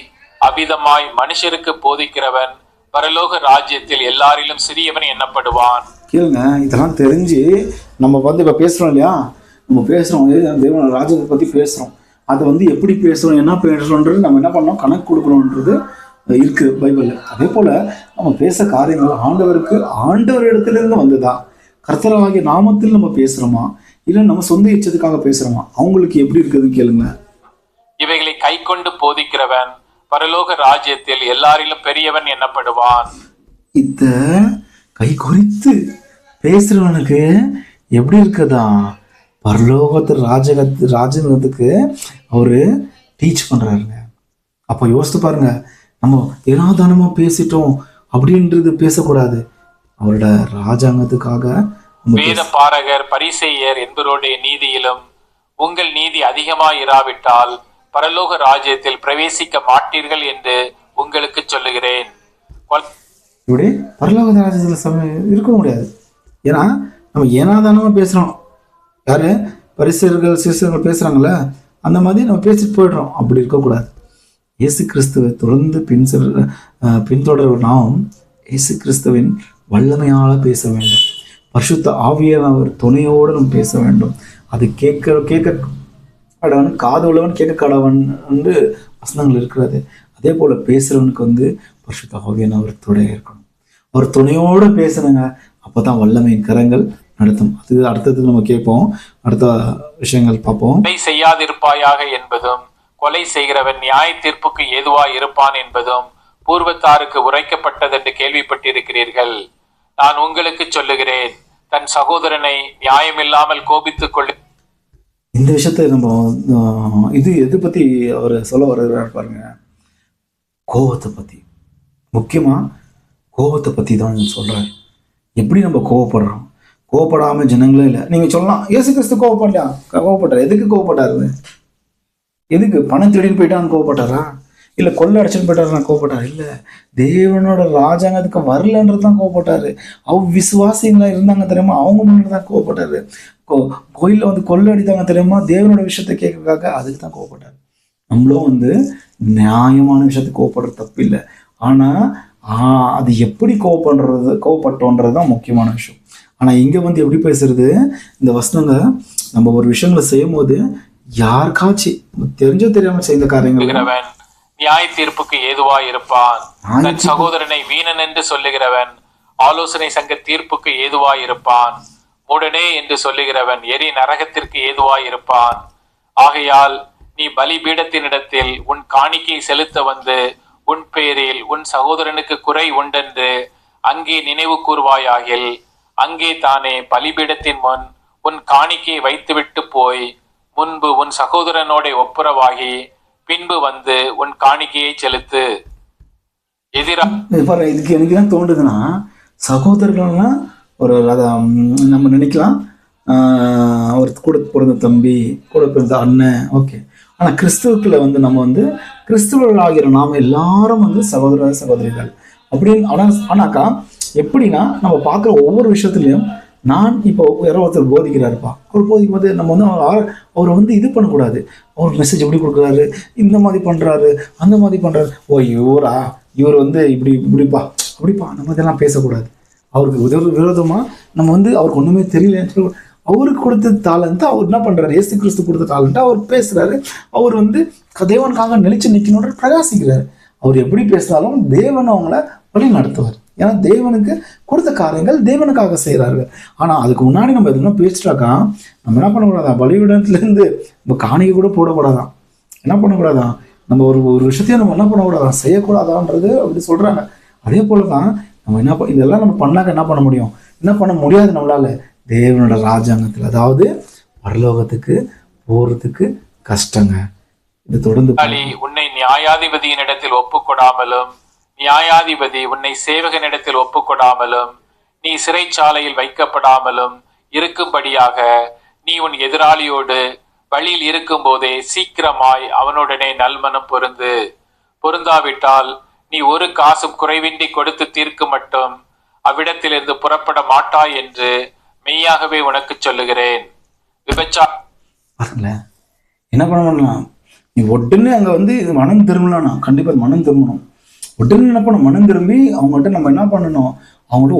அபிதமாய் மனுஷருக்கு போதிக்கிறவன் பரலோக ராஜ்யத்தில் எல்லாரிலும் சிறியவன் எண்ணப்படுவான். கேளுங்க, இதெல்லாம் தெரிஞ்சு நம்ம இப்போ பேசுகிறோம் இல்லையா? நம்ம பேசுகிறோம் தேவனோட ராஜ்யத்தை பற்றி பேசுகிறோம். அதை எப்படி பேசுகிறோம், என்ன பேசுகிறோன்றது நம்ம என்ன பண்ணோம், கணக்கு கொடுக்கணுன்றது இருக்குது பைபிளில். அதே போல் நம்ம பேச காரியங்கள் ஆண்டவர் இடத்துலேருந்து வந்ததா, கர்த்தராகிய நாமத்தில் நம்ம பேசுகிறோமா, இல்லை நம்ம சொந்த இச்சத்துக்காக பேசுகிறோமா? அவங்களுக்கு எப்படி இருக்குதுன்னு கேளுங்க. இவைகளை கை கொண்டு போதிக்கிறவன் பரலோக ராஜ்யத்தில் எல்லாரிலும் பெரியவன் எண்ணப்படுவான். இத கை குறித்து பேசுறவனுக்கு எப்படி இருக்குதா? பரலோகத்து ராஜ்யத்துக்கு அவரு டீச் பண்றாருங்க. அப்ப யோசித்து பாருங்க, நம்ம ஏனாதானமா பேசிட்டோம் அப்படின்றது பேசக்கூடாது. அவரோட ராஜாங்கத்துக்காக. வேத பாரகர் பரிசேயர் என்பவருடைய நீதியிலும் உங்கள் நீதி அதிகமாய் இராவிட்டால் பரலோக ராஜ்யத்தில் பிரவேசிக்க மாட்டீர்கள் என்று உங்களுக்கு சொல்லுகிறேன். இப்படி பரலோக ராஜ்யத்தில் இருக்க முடியாது. ஏன்னா நம்ம ஏனாதானமா பேசுறோம். யாரு பரிசேயர்கள் சீசர்கள் பேசுறாங்களே, அந்த மாதிரி நம்ம பேசிட்டு போயிடுறோம். அப்படி இருக்கக்கூடாது. இயேசு கிறிஸ்துவை தொடர்ந்து பின்தொடர நாம் இயேசு கிறிஸ்துவின் வல்லமையால பேச வேண்டும். பரிசுத்த ஆவியானவர் துணையோடு நம்ம பேச வேண்டும். அது கேட்க கடவன், காது உள்ளவன் கேட்க கடவன் என்று வசனங்கள் இருக்கிறது. அதே போல பேசுறவனுக்கு பரிசுத்த ஆவியானவர் துணை இருக்கணும். அவர் துணையோடு பேசணுங்க. அப்பதான் வல்லமையின் கரங்கள் நடத்தும். அது அடுத்தது நம்ம கேட்போம். அடுத்த விஷயங்கள் பார்ப்போம். கொலை செய்யாதிருப்பாயாக என்பதும் கொலை செய்கிறவன் நியாய தீர்ப்புக்கு ஏதுவாய் இருப்பான் என்பதும் பூர்வத்தாருக்கு உரைக்கப்பட்டது என்று கேள்விப்பட்டிருக்கிறீர்கள். நான் உங்களுக்கு சொல்லுகிறேன், தன் சகோதரனை நியாயமில்லாமல் கோபித்துக் கொள்ளு. இந்த விஷயத்தை நம்ம எது பத்தி அவர் சொல்ல வருகிறார் பாருங்க. கோபத்தை பத்தி, முக்கியமா கோபத்தை பத்தி தான் சொல்றாரு. எப்படி நம்ம கோவப்படுறோம்? கோவப்படாம ஜனங்களே இல்லை. நீங்க சொல்லலாம், இயேசு கிறிஸ்து கோவப்பட்டார். எதுக்கு கோவப்பட்டாரு? எதுக்கு? பணம் திருடின்னு போயிட்டான்னு கோவப்பட்டாரா? இல்லை கொள்ளை அடிச்சுட்டு போயிட்டாரு நான் கோவப்பட்டார், இல்லை தேவனோட ராஜாங்கத்துக்கு வரலன்றது தான் கோவப்பட்டாரு. விசுவாசிங்களா இருந்தாங்க தெரியுமா, அவங்க முன்னாடி தான் கோவப்பட்டாரு. கோயிலில் வந்து கொள்ளை அடித்தாங்க தெரியுமா, தேவனோட விஷயத்த கேட்கறதுக்காக, அதுக்கு தான் கோவப்பட்டாரு. நம்மளும் வந்து நியாயமான விஷயத்துக்கு கோவப்படுறது தப்பு இல்லை, ஆனால் அது எப்படி கோவப்பட்டோன்றது தான் முக்கியமான விஷயம். ஆனால் இங்கே வந்து எப்படி பேசுறது, இந்த வசனங்க நம்ம ஒரு விஷயங்களை செய்யும் போது யாருக்காச்சும் தெரிஞ்சோ தெரியாம செய்த காரியங்கள், நியாய தீர்ப்புக்கு ஏதுவா இருப்பான். தன் சகோதரனை வீணன் என்று சொல்லுகிறவன் ஆலோசனை சங்க தீர்ப்புக்கு ஏதுவா இருப்பான். மூடனே என்று சொல்லுகிறவன் எரி நரகத்திற்கு ஏதுவா இருப்பான். ஆகையால் நீ பலிபீடத்தினிடத்தில் உன் காணிக்கை செலுத்த வந்து உன் பேரில் உன் சகோதரனுக்கு குறை உண்டென்று அங்கே நினைவு கூர்வாயாகில், அங்கே தானே பலிபீடத்தின் முன் உன் காணிக்கையை வைத்துவிட்டு போய் முன்பு உன் சகோதரனோட ஒப்புரவாகி பின்பு வந்து உன் காணிக்கையை செலுத்து. இதுக்கு எனக்கு என்ன தோன்றுதுன்னா, சகோதரர்கள்லாம் ஒரு நம்ம நினைக்கலாம், ஒரு கூட பிறந்த தம்பி, கூட பிறந்த அண்ணன், ஓகே. ஆனால் கிறிஸ்துவுக்குள்ள வந்து நம்ம வந்து கிறிஸ்துவர்கள் ஆகிற நாம எல்லாரும் வந்து சகோதர சகோதரிகள் அப்படின்னு. ஆனாக்கா எப்படின்னா, நம்ம பார்க்குற ஒவ்வொரு விஷயத்துலையும் நான் இப்போ யாரோ ஒருத்தர் போதிக்கிறாருப்பா, அவர் போதிக்கும் போது நம்ம வந்து அவரை வந்து இது பண்ணக்கூடாது, அவர் மெசேஜ் எப்படி கொடுக்குறாரு, இந்த மாதிரி பண்ணுறாரு, அந்த மாதிரி பண்ணுறாரு, ஓ இவர் வந்து இப்படிப்பா அப்படிப்பா, அந்த மாதிரிலாம் பேசக்கூடாது. அவருக்கு விரோதமாக நம்ம வந்து அவருக்கு ஒன்றுமே தெரியலன்னு சொல்லி, அவருக்கு கொடுத்த தாளன்ட்டு அவர் என்ன பண்ணுறாரு, இயேசு கிறிஸ்து கொடுத்த தாளன்ட்டு அவர் பேசுகிறாரு. அவர் வந்து தேவனுக்காக நிலைச்சு நிற்கணுன்ற பிரகாசிக்கிறார். அவர் எப்படி பேசினாலும் தேவன் அவங்கள வழி நடத்துவார். ஏன்னா தேவனுக்கு கொடுத்த காரியங்கள் தேவனுக்காக செய்கிறார்கள். ஆனால் அதுக்கு முன்னாடி நம்ம எதுனா பேசிட்டாக்கா நம்ம என்ன பண்ணக்கூடாதான், பலிபீடத்துலேருந்து நம்ம காணிக்கை கூட போடக்கூடாதான், என்ன பண்ணக்கூடாதான், நம்ம ஒரு விஷயத்தையும் நம்ம என்ன பண்ணக்கூடாதான், செய்யக்கூடாதான்றது அப்படி சொல்கிறாங்க. அதே போல தான் நம்ம இதெல்லாம் நம்ம பண்ணாக்க என்ன பண்ண முடியும், என்ன பண்ண முடியாது நம்மளால, தேவனோட ராஜாங்கத்தில், அதாவது பரலோகத்துக்கு போறதுக்கு கஷ்டங்க. இது தொடர்ந்து உன்னை நியாயாதிபதியினிடத்தில் ஒப்புக்கொடாமலும் நியாயாதிபதி உன்னை சேவகனிடத்தில் ஒப்புக்கொடாமலும் நீ சிறைச்சாலையில் வைக்கப்படாமலும் இருக்கும்படியாக நீ உன் எதிராளியோடு வழியில் இருக்கும் போதே சீக்கிரமாய் அவனுடனே நல்மனம் பொருந்தாவிட்டால் நீ ஒரு காசும் குறைவின்றி கொடுத்து தீர்க்க மட்டும் அவ்விடத்திலிருந்து புறப்பட மாட்டாய் என்று மெய்யாகவே உனக்கு சொல்லுகிறேன். என்ன பண்ணலாம், நீ உடனே அங்க வந்து இது மனம் திரும்பலாம், கண்டிப்பா மனம் திரும்பணும். உடனே என்ன பண்ணணும், மனம் திரும்பி அவங்கள்ட்ட நம்ம என்ன பண்ணணும், அவங்கள்ட்ட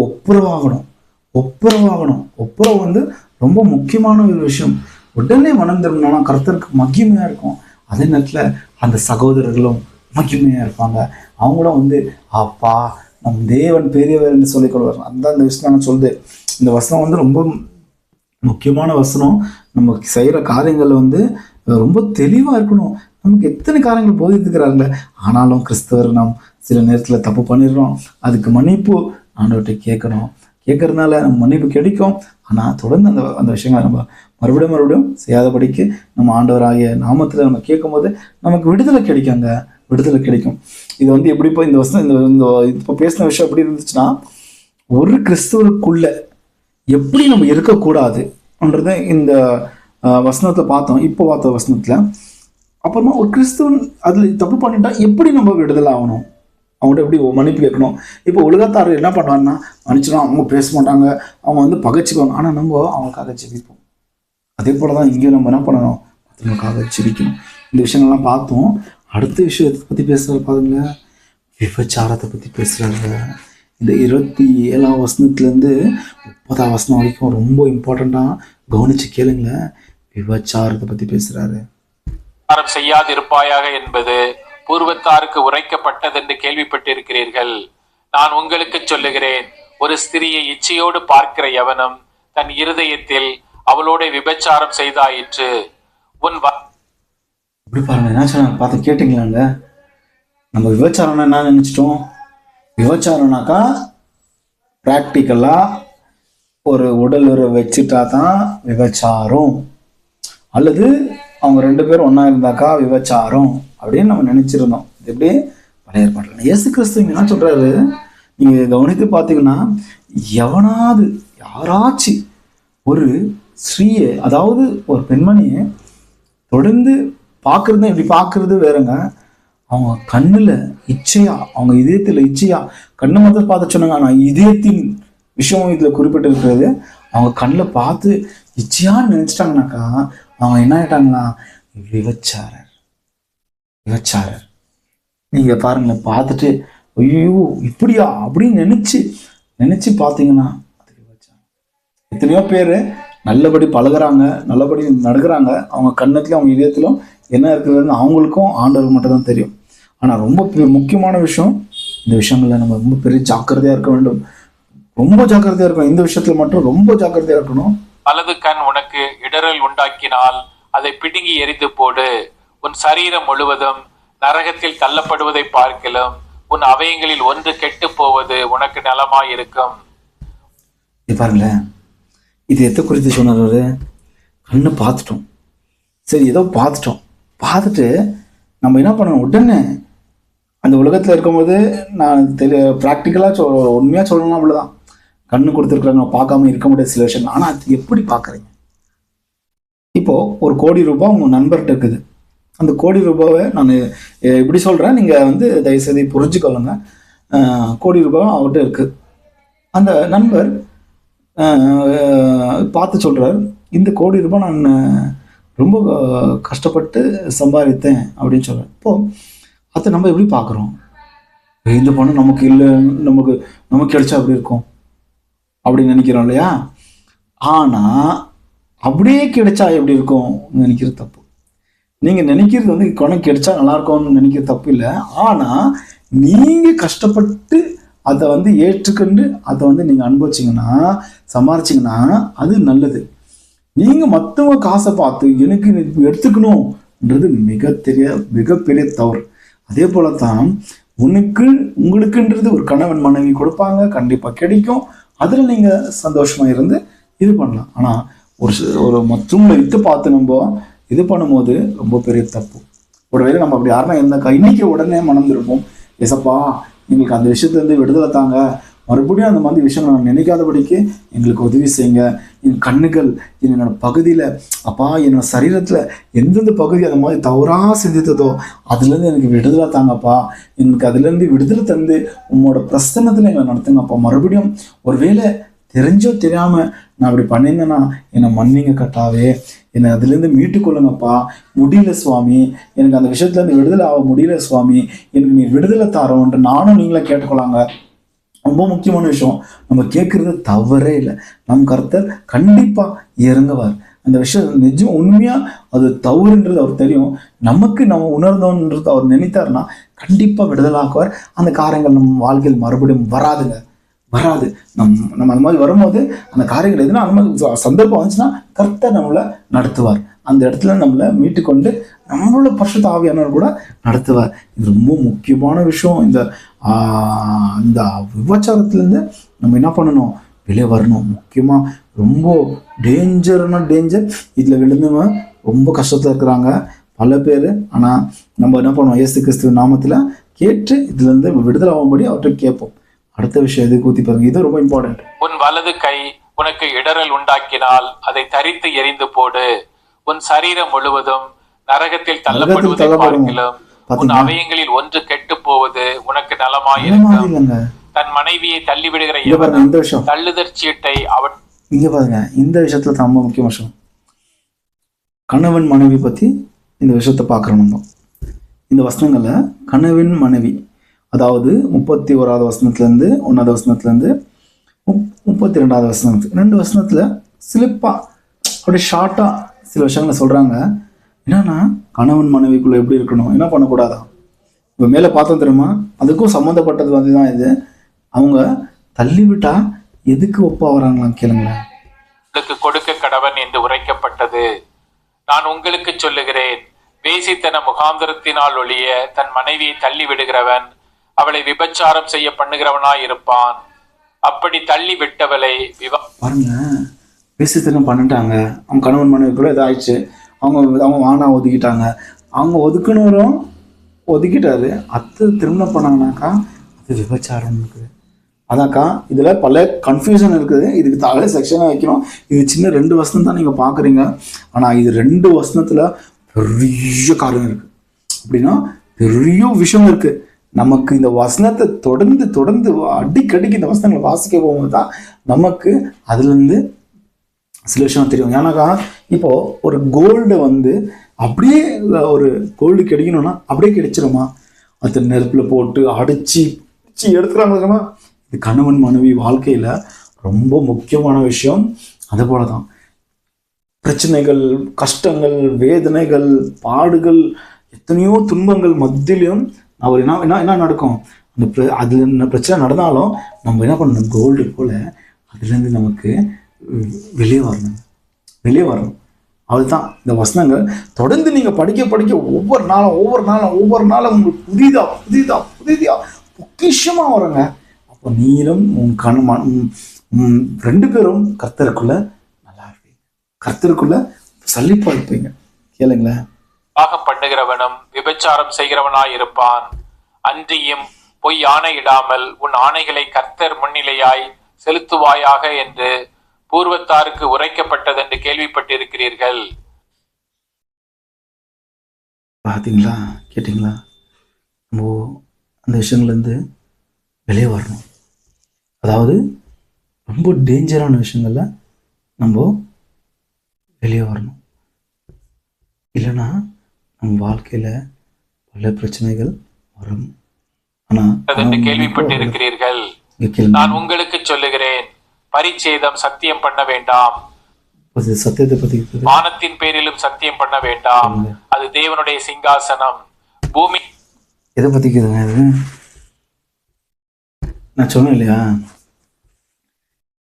ஒப்புரவு வந்து ரொம்ப முக்கியமான ஒரு விஷயம். உடனே மனம் திரும்பினா கர்த்தருக்கு மகிமையா இருக்கும். அதே நேரத்துல அந்த சகோதரர்களும் மகிமையா இருப்பாங்க. அவங்களும் வந்து அப்பா நம் தேவன் பெரியவர் என்று சொல்லிக் கொள்வார். அந்த விஷயம் நான் சொல்லுது. இந்த வசனம் வந்து ரொம்ப முக்கியமான வசனம். நம்ம செய்கிற காரியங்கள் வந்து ரொம்ப தெளிவாக இருக்கணும். நமக்கு எத்தனை காரியங்கள் போதித்துக்கிறாங்க, ஆனாலும் கிறிஸ்தவர் நாம் சில நேரத்தில் தப்பு பண்ணிடுறோம். அதுக்கு மன்னிப்பு ஆண்டவர்கிட்ட கேட்கறதுனால நம்ம மன்னிப்பு கிடைக்கும். ஆனால் தொடர்ந்து அந்த விஷயங்களை நம்ம மறுபடியும் செய்யாதபடிக்கு நம்ம ஆண்டவராகிய நாமத்தில் நம்ம கேட்கும்போது நமக்கு விடுதலை கிடைக்கும். இது வந்து எப்படிப்போ இந்த வசனம் இந்த இப்போ பேசின விஷயம் எப்படி இருந்துச்சுன்னா, ஒரு கிறிஸ்தவருக்குள்ள எப்படி நம்ம இருக்கக்கூடாதுன்றத இந்த வசனத்தை பார்த்தோம். இப்போ பார்த்த வசனத்துல அப்புறமா ஒரு கிறிஸ்துவன் அதுல தப்பு பண்ணிட்டா எப்படி நம்ம விடுதலை ஆகணும், அவங்கள்ட்ட எப்படி மன்னிப்பு கேட்கணும். இப்போ உலகத்தார் என்ன பண்ணுவாங்கன்னா, மன்னிச்சிடும், அவங்க பேச மாட்டாங்க, அவங்க வந்து பகைச்சிக்குவாங்க. ஆனால் நம்ம அவங்களுக்காக ஜெபிப்போம். அதே போல தான் இங்கேயும் நம்ம என்ன பண்ணணும், மற்றவங்களுக்காக ஜெபிக்கணும். இந்த விஷயங்கள்லாம் பார்த்தோம். அடுத்த விஷயத்தை பற்றி பேசுகிறாரு பாருங்க, விபச்சாரத்தை பற்றி பேசுகிறாங்க. இந்த 27ஆம் வசனத்துலேருந்து 30ஆம் வசனம் வரைக்கும் ரொம்ப இம்பார்ட்டண்ட்டாக கவனிச்சு கேளுங்களேன். விபச்சாரத்தை பற்றி பேசுகிறாரு. செய்யாதிருப்பாயாக என்பது பூர்வத்தாருக்கு உரைக்கப்பட்டதென்று கேள்விப்பட்டிருக்கிறீர்கள். நான் உங்களுக்கு சொல்லுகிறேன், ஒரு ஸ்திரியை இச்சையோடு பார்க்கிற எவனும் தன் இருதயத்தில் அவளோட விபச்சாரம் செய்தாயிற்று. இப்படி பாருங்க, என்ன சொன்னாங்க பார்த்து கேட்டீங்களாங்க. நம்ம விபச்சாரம்னா என்ன நினைச்சிட்டோம், விபச்சாரம்னாக்கா ப்ராக்டிக்கலாக ஒரு உடல் உறவு வச்சுட்டா தான் விபச்சாரம், அல்லது அவங்க 2 பேரும் ஒன்றா இருந்தாக்கா விபச்சாரம் அப்படின்னு நம்ம நினைச்சிருந்தோம். இது எப்படி பழைய ஏற்பாட்டில் இயேசு கிறிஸ்து என்ன சொல்றாரு, நீங்க கவனித்து பார்த்தீங்கன்னா, யாராச்சும் ஒரு ஸ்ரீயை, அதாவது ஒரு பெண்மணியை தொடர்ந்து பார்க்கறது, இப்படி பார்க்கறது வேறங்க, அவங்க கண்ணுல இச்சையா, அவங்க இதயத்துல இச்சையா, கண்ணை மாத்திரம் பார்த்து சொன்னாங்க, ஆனா இதயத்தின் விஷயம் இதுல குறிப்பிட்டு இருக்கிறது. அவங்க கண்ணில் பார்த்து இச்சையான்னு நினைச்சிட்டாங்கனாக்கா அவங்க என்ன ஆயிட்டாங்களா, விபச்சாரர். விபச்சாரர். நீங்க பாருங்களேன், பார்த்துட்டு ஐயோ இப்படியா அப்படின்னு நினைச்சு பார்த்தீங்கன்னா அது விபச்சாரம். எத்தனையோ பேர் நல்லபடி பழகுறாங்க, நல்லபடி நடக்கிறாங்க, அவங்க கண்ணத்துலயும் அவங்க இதயத்திலும் என்ன இருக்குதுன்னு அவங்களுக்கும் ஆண்டவருக்கு மட்டும் தான் தெரியும். ஆனா ரொம்ப முக்கியமான விஷயம், இந்த விஷயங்கள்ல நம்ம ரொம்ப பெரிய ஜாக்கிரதையா இருக்க வேண்டும். ரொம்ப ஜாக்கிரதையா இருக்கணும். இந்த விஷயத்துல மட்டும் ரொம்ப ஜாக்கிரதையா இருக்கணும். வலது கண் உனக்கு இடறல் உண்டாக்கினால் அதை பிடுங்கி எரிந்து போடு. உன் சரீரம் முழுவதும் நரகத்தில் தள்ளப்படுவதை பார்க்கலாம், உன் அவயங்களில் ஒன்று கெட்டு போவது உனக்கு நலமாயிருக்கும். பாருங்களேன், இது எதை குறித்து சொன்னார்? கண்ணு பார்த்துட்டோம், சரி ஏதோ பார்த்துட்டு நம்ம என்ன பண்ணணும், உடனே அந்த உலகத்தில் இருக்கும்போது நான் ப்ராக்டிக்கலாக உண்மையாக சொல்லணும், அவ்வளோதான். கண்ணு கொடுத்துருக்குறாங்க, பார்க்காம இருக்க முடியாது சில விஷயம். ஆனால் அது எப்படி பார்க்குறீங்க? இப்போது ஒரு கோடி ரூபாய் உங்கள் நண்பர்கிட்ட இருக்குது. அந்த கோடி ரூபாவை நான் இப்படி சொல்கிறேன், நீங்கள் வந்து தயவுசெய்து புரிஞ்சுக்கொள்ளுங்க. கோடி ரூபாய் அவர்கிட்ட இருக்குது. அந்த நண்பர் பார்த்து சொல்கிறார், இந்த கோடி ரூபாய் நான் ரொம்ப கஷ்டப்பட்டு சம்பாதித்தேன் அப்படின்னு சொல்கிறேன். இப்போது அதை நம்ம எப்படி பார்க்குறோம்? இந்த பணம் நமக்கு இல்லை, நமக்கு கிடைச்சா அப்படி இருக்கும் அப்படின்னு நினைக்கிறோம் இல்லையா? ஆனால் அப்படியே கிடைச்சா எப்படி இருக்கும் நினைக்கிறது தப்பு. நீங்கள் நினைக்கிறது வந்து பணம் கிடைச்சா நல்லா இருக்கும்னு நினைக்கிறது தப்பு இல்லை. ஆனால் நீங்கள் கஷ்டப்பட்டு அதை வந்து ஏற்றுக்கொண்டு அதை வந்து நீங்கள் அனுபவிச்சிங்கன்னா, சம்பாரிச்சிங்கன்னா அது நல்லது. நீங்கள் மற்றவங்க காசை பார்த்து எனக்கு எடுத்துக்கணும்ன்றது மிகப்பெரிய தவறு. அதே போல தான் உங்களுக்குன்றது ஒரு கணவன் மனைவி கொடுப்பாங்க, கண்டிப்பாக கிடைக்கும். அதில் நீங்கள் சந்தோஷமாக இருந்து இது பண்ணலாம். ஆனால் ஒரு மற்றவங்களை விட்டு பார்த்து நம்ம இது பண்ணும்போது ரொம்ப பெரிய தப்பு. ஒருவேளை நம்ம அப்படி யாருன்னா இருந்தாக்கா இன்னைக்கு உடனே மனம் திருப்போம், ஏசப்பா எங்களுக்கு அந்த விஷயத்துலேருந்து விடுதலை தாங்க, மறுபடியும் அந்த மாதிரி விஷயங்கள் நான் நினைக்காதபடிக்கு எங்களுக்கு உதவி செய்யுங்க. என் கண்ணுகள் என்னோட பகுதியில், அப்பா என்னோட சரீரத்தில் எந்தெந்த பகுதி அந்த மாதிரி தவறாக சிந்தித்ததோ அதுலேருந்து எனக்கு விடுதலை தாங்கப்பா, எங்களுக்கு அதுலேருந்து விடுதலை தந்து உங்களோட பிரசன்னத்தில் எங்களை நடத்துங்கப்பா. மறுபடியும் ஒருவேளை தெரிஞ்சோ தெரியாமல் நான் அப்படி பண்ணியிருந்தேன்னா என்னை மன்னிங்க கட்டாவே, என்னை அதுலேருந்து மீட்டுக்கொள்ளுங்கப்பா. முடியல சுவாமி, எனக்கு அந்த விஷயத்துலேருந்து விடுதலை ஆக முடியல சுவாமி, எனக்கு நீ விடுதலை தாரோன்ட்டு நானும் நீங்களே கேட்டுக்கொள்ளாங்க. ரொம்ப முக்கியமான விஷயம், நம்ம கேட்குறது தவறே இல்லை. நம் கர்த்தர் கண்டிப்பாக இறங்குவார். அந்த விஷயம் நிஜம் உண்மையாக அது தவறுன்றது அவர் தெரியும். நம்ம உணர்ந்தோன்றது அவர் நினைத்தார்னா கண்டிப்பாக விடுதலாக்குவார். அந்த காரியங்கள் நம்ம வாழ்க்கையில் மறுபடியும் வராது. நம்ம அந்த மாதிரி வரும்போது அந்த காரியங்கள் எதுனா அந்த மாதிரி சந்தர்ப்பம் வந்துச்சுன்னா கர்த்தர் நம்மளை நடத்துவார். அந்த இடத்துல நம்மளை மீட்டுக்கொண்டு நம்மளோட பரிசுத்த ஆவியானவர் கூட நடத்துவார். இது ரொம்ப முக்கியமான விஷயம். இந்த விபச்சாரத்துலேருந்து நம்ம என்ன பண்ணணும், வெளியே வரணும். முக்கியமாக ரொம்ப டேஞ்சர் இதில் விழுந்தவங்க ரொம்ப கஷ்டத்தில் இருக்கிறாங்க பல பேர். ஆனால் நம்ம என்ன பண்ணுவோம், இயேசு கிறிஸ்துவ நாமத்தில் கேட்டு இதுலேருந்து விடுதலை ஆகும்படி அவர்கிட்ட கேட்போம். அடுத்த விஷயம் எது கூத்தி பாருங்க, இது ரொம்ப இம்பார்ட்டன்ட். உன் வலது கை உனக்கு இடறல் உண்டாக்கினால் அதை தரித்து எரிந்து போடு. உன் சரீரம் முழுவதும் நரகத்தில் தள்ளப்படுவதை பார்க்கலாம், உன் அவயங்களில் ஒன்று கெட்டு போவது உனக்கு நலமாயிருக்கும். தன் மனைவியை தள்ளிவிடுகிற இந்த விஷயம் தள்ளுதற் சீட்டை அவன் இங்க பாருங்க. இந்த விஷயத்துல ரொம்ப முக்கிய விஷயம், கணவன் மனைவி பத்தி இந்த விஷயத்த பார்க்குறோம் நம்ம. இந்த வசனங்களை கணவன் மனைவி, அதாவது 31வது வசனத்துலேருந்து 1வது வசனத்துலேருந்து 32வது வசனம், 2 வசனத்தில் சிலிப்பாக அப்படியே ஷார்ட்டாக சில விஷயங்களை சொல்கிறாங்க. என்னன்னா கணவன் மனைவிக்குள்ளே எப்படி இருக்கணும், என்ன பண்ணக்கூடாதா. இப்போ மேலே பார்த்தோம் தெரியுமா, அதுக்கும் சம்மந்தப்பட்டது வந்து தான் இது. அவங்க தள்ளிவிட்டா எதுக்கு ஒப்பா வராங்களாம் கேளுங்களேன். கொடுக்க கடவன் என்று உரைக்கப்பட்டது. நான் உங்களுக்கு சொல்லுகிறேன், வேசித்தன முகாந்திரத்தினால் ஒழிய தன் மனைவியை தள்ளி விடுகிறவன் அவளை விபச்சாரம் செய்ய பண்ணுகிறவனாய் இருப்பான். அப்படி தள்ளி விட்டவளை பாருங்க, வேசித்தனம் பண்ணிட்டாங்க. அவங்க கணவன் மனைவிக்குள்ள இதாயிடுச்சு. அவங்க வானா ஒதுக்கிட்டாங்க. அவங்க ஒதுக்குனவரும் ஒதுக்கிட்டாரு. அது திருமணம் பண்ணாங்கனாக்கா அது விபச்சாரம் இருக்குது. அதாக்கா இதில் பல கன்ஃபியூஷன் இருக்குது. இதுக்கு தலை செக்ஷனாக வைக்கணும். இது சின்ன 2 வசனம் தான் நீங்கள் பார்க்குறீங்க. ஆனால் இது 2 வசனத்தில் பெரிய காரியம் இருக்குது. அப்படின்னா பெரிய விஷயம் இருக்கு. நமக்கு இந்த வசனத்தை தொடர்ந்து தொடர்ந்து அடிக்கடிக்கு இந்த வசனங்களை வாசிக்க போகும்போது தான் நமக்கு அதுலேருந்து சில விஷயம் தெரியும். ஏன்னாக்கா இப்போ ஒரு கோல்டு வந்து அப்படியே ஒரு கோல்டு கிடைக்கணும்னா அப்படியே கிடைச்சிருமா? அது நெருப்பில் போட்டு அடிச்சு எடுத்துக்கிறாங்க. இது கணவன் மனைவி வாழ்க்கையில ரொம்ப முக்கியமான விஷயம். அது போலதான் பிரச்சனைகள், கஷ்டங்கள், வேதனைகள், பாடுகள், எத்தனையோ துன்பங்கள் மத்தியிலும் அவர் என்ன நடக்கும், அந்த அதுல பிரச்சனை நடந்தாலும் நம்ம என்ன பண்ணணும், கோல்டு போல அதுலேருந்து நமக்கு வெளியே வரணும். அதுதான் இந்த வசனங்கள் தொடர்ந்து நீங்கள் படிக்க ஒவ்வொரு நாளும் உங்களுக்கு புதிதா பொக்கிஷமாக வருங்க. அப்போ நீரும் உன் கணவன் ரெண்டு பேரும் கர்த்தருக்குள்ள நல்லா இருப்பீங்க, கர்த்தருக்குள்ள சலிப்பா இருப்பீங்க. கேளுங்களேன். பாகம் பண்ணுகிறவனும் விபச்சாரம் செய்கிறவனாய் இருப்பான். அன்றியும் பொய் ஆணையிடாமல் உன் ஆணைகளை கர்த்தர் முன்னிலையாய் செலுத்துவாயாக என்று பூர்வத்தாருக்கு உரைக்கப்பட்டது என்று கேள்விப்பட்டிருக்கிறீர்கள். பார்த்தீங்களா, கேட்டீங்களா? நம்ம அந்த விஷயங்கள்லேருந்து வெளியே வரணும். அதாவது ரொம்ப டேஞ்சரான விஷயங்கள்ல நம்ம வெளியே வரணும். இல்லைன்னா நம்ம வாழ்க்கையில பல பிரச்சனைகள் வரும். ஆனா கேள்விப்பட்டிருக்கிறீர்கள். நான் உங்களுக்கு சொல்லுகிறேன், பரிச்சேதம் சத்தியம் பண்ண வேண்டாம். சத்தியத்தை பத்தி வானத்தின் பேரிலும் சத்தியம் பண்ண வேண்டாம், அது தேவனுடைய சிங்காசனம். பூமி எதை பத்திக்குதுங்க இது? நான் சொன்னேன் இல்லையா,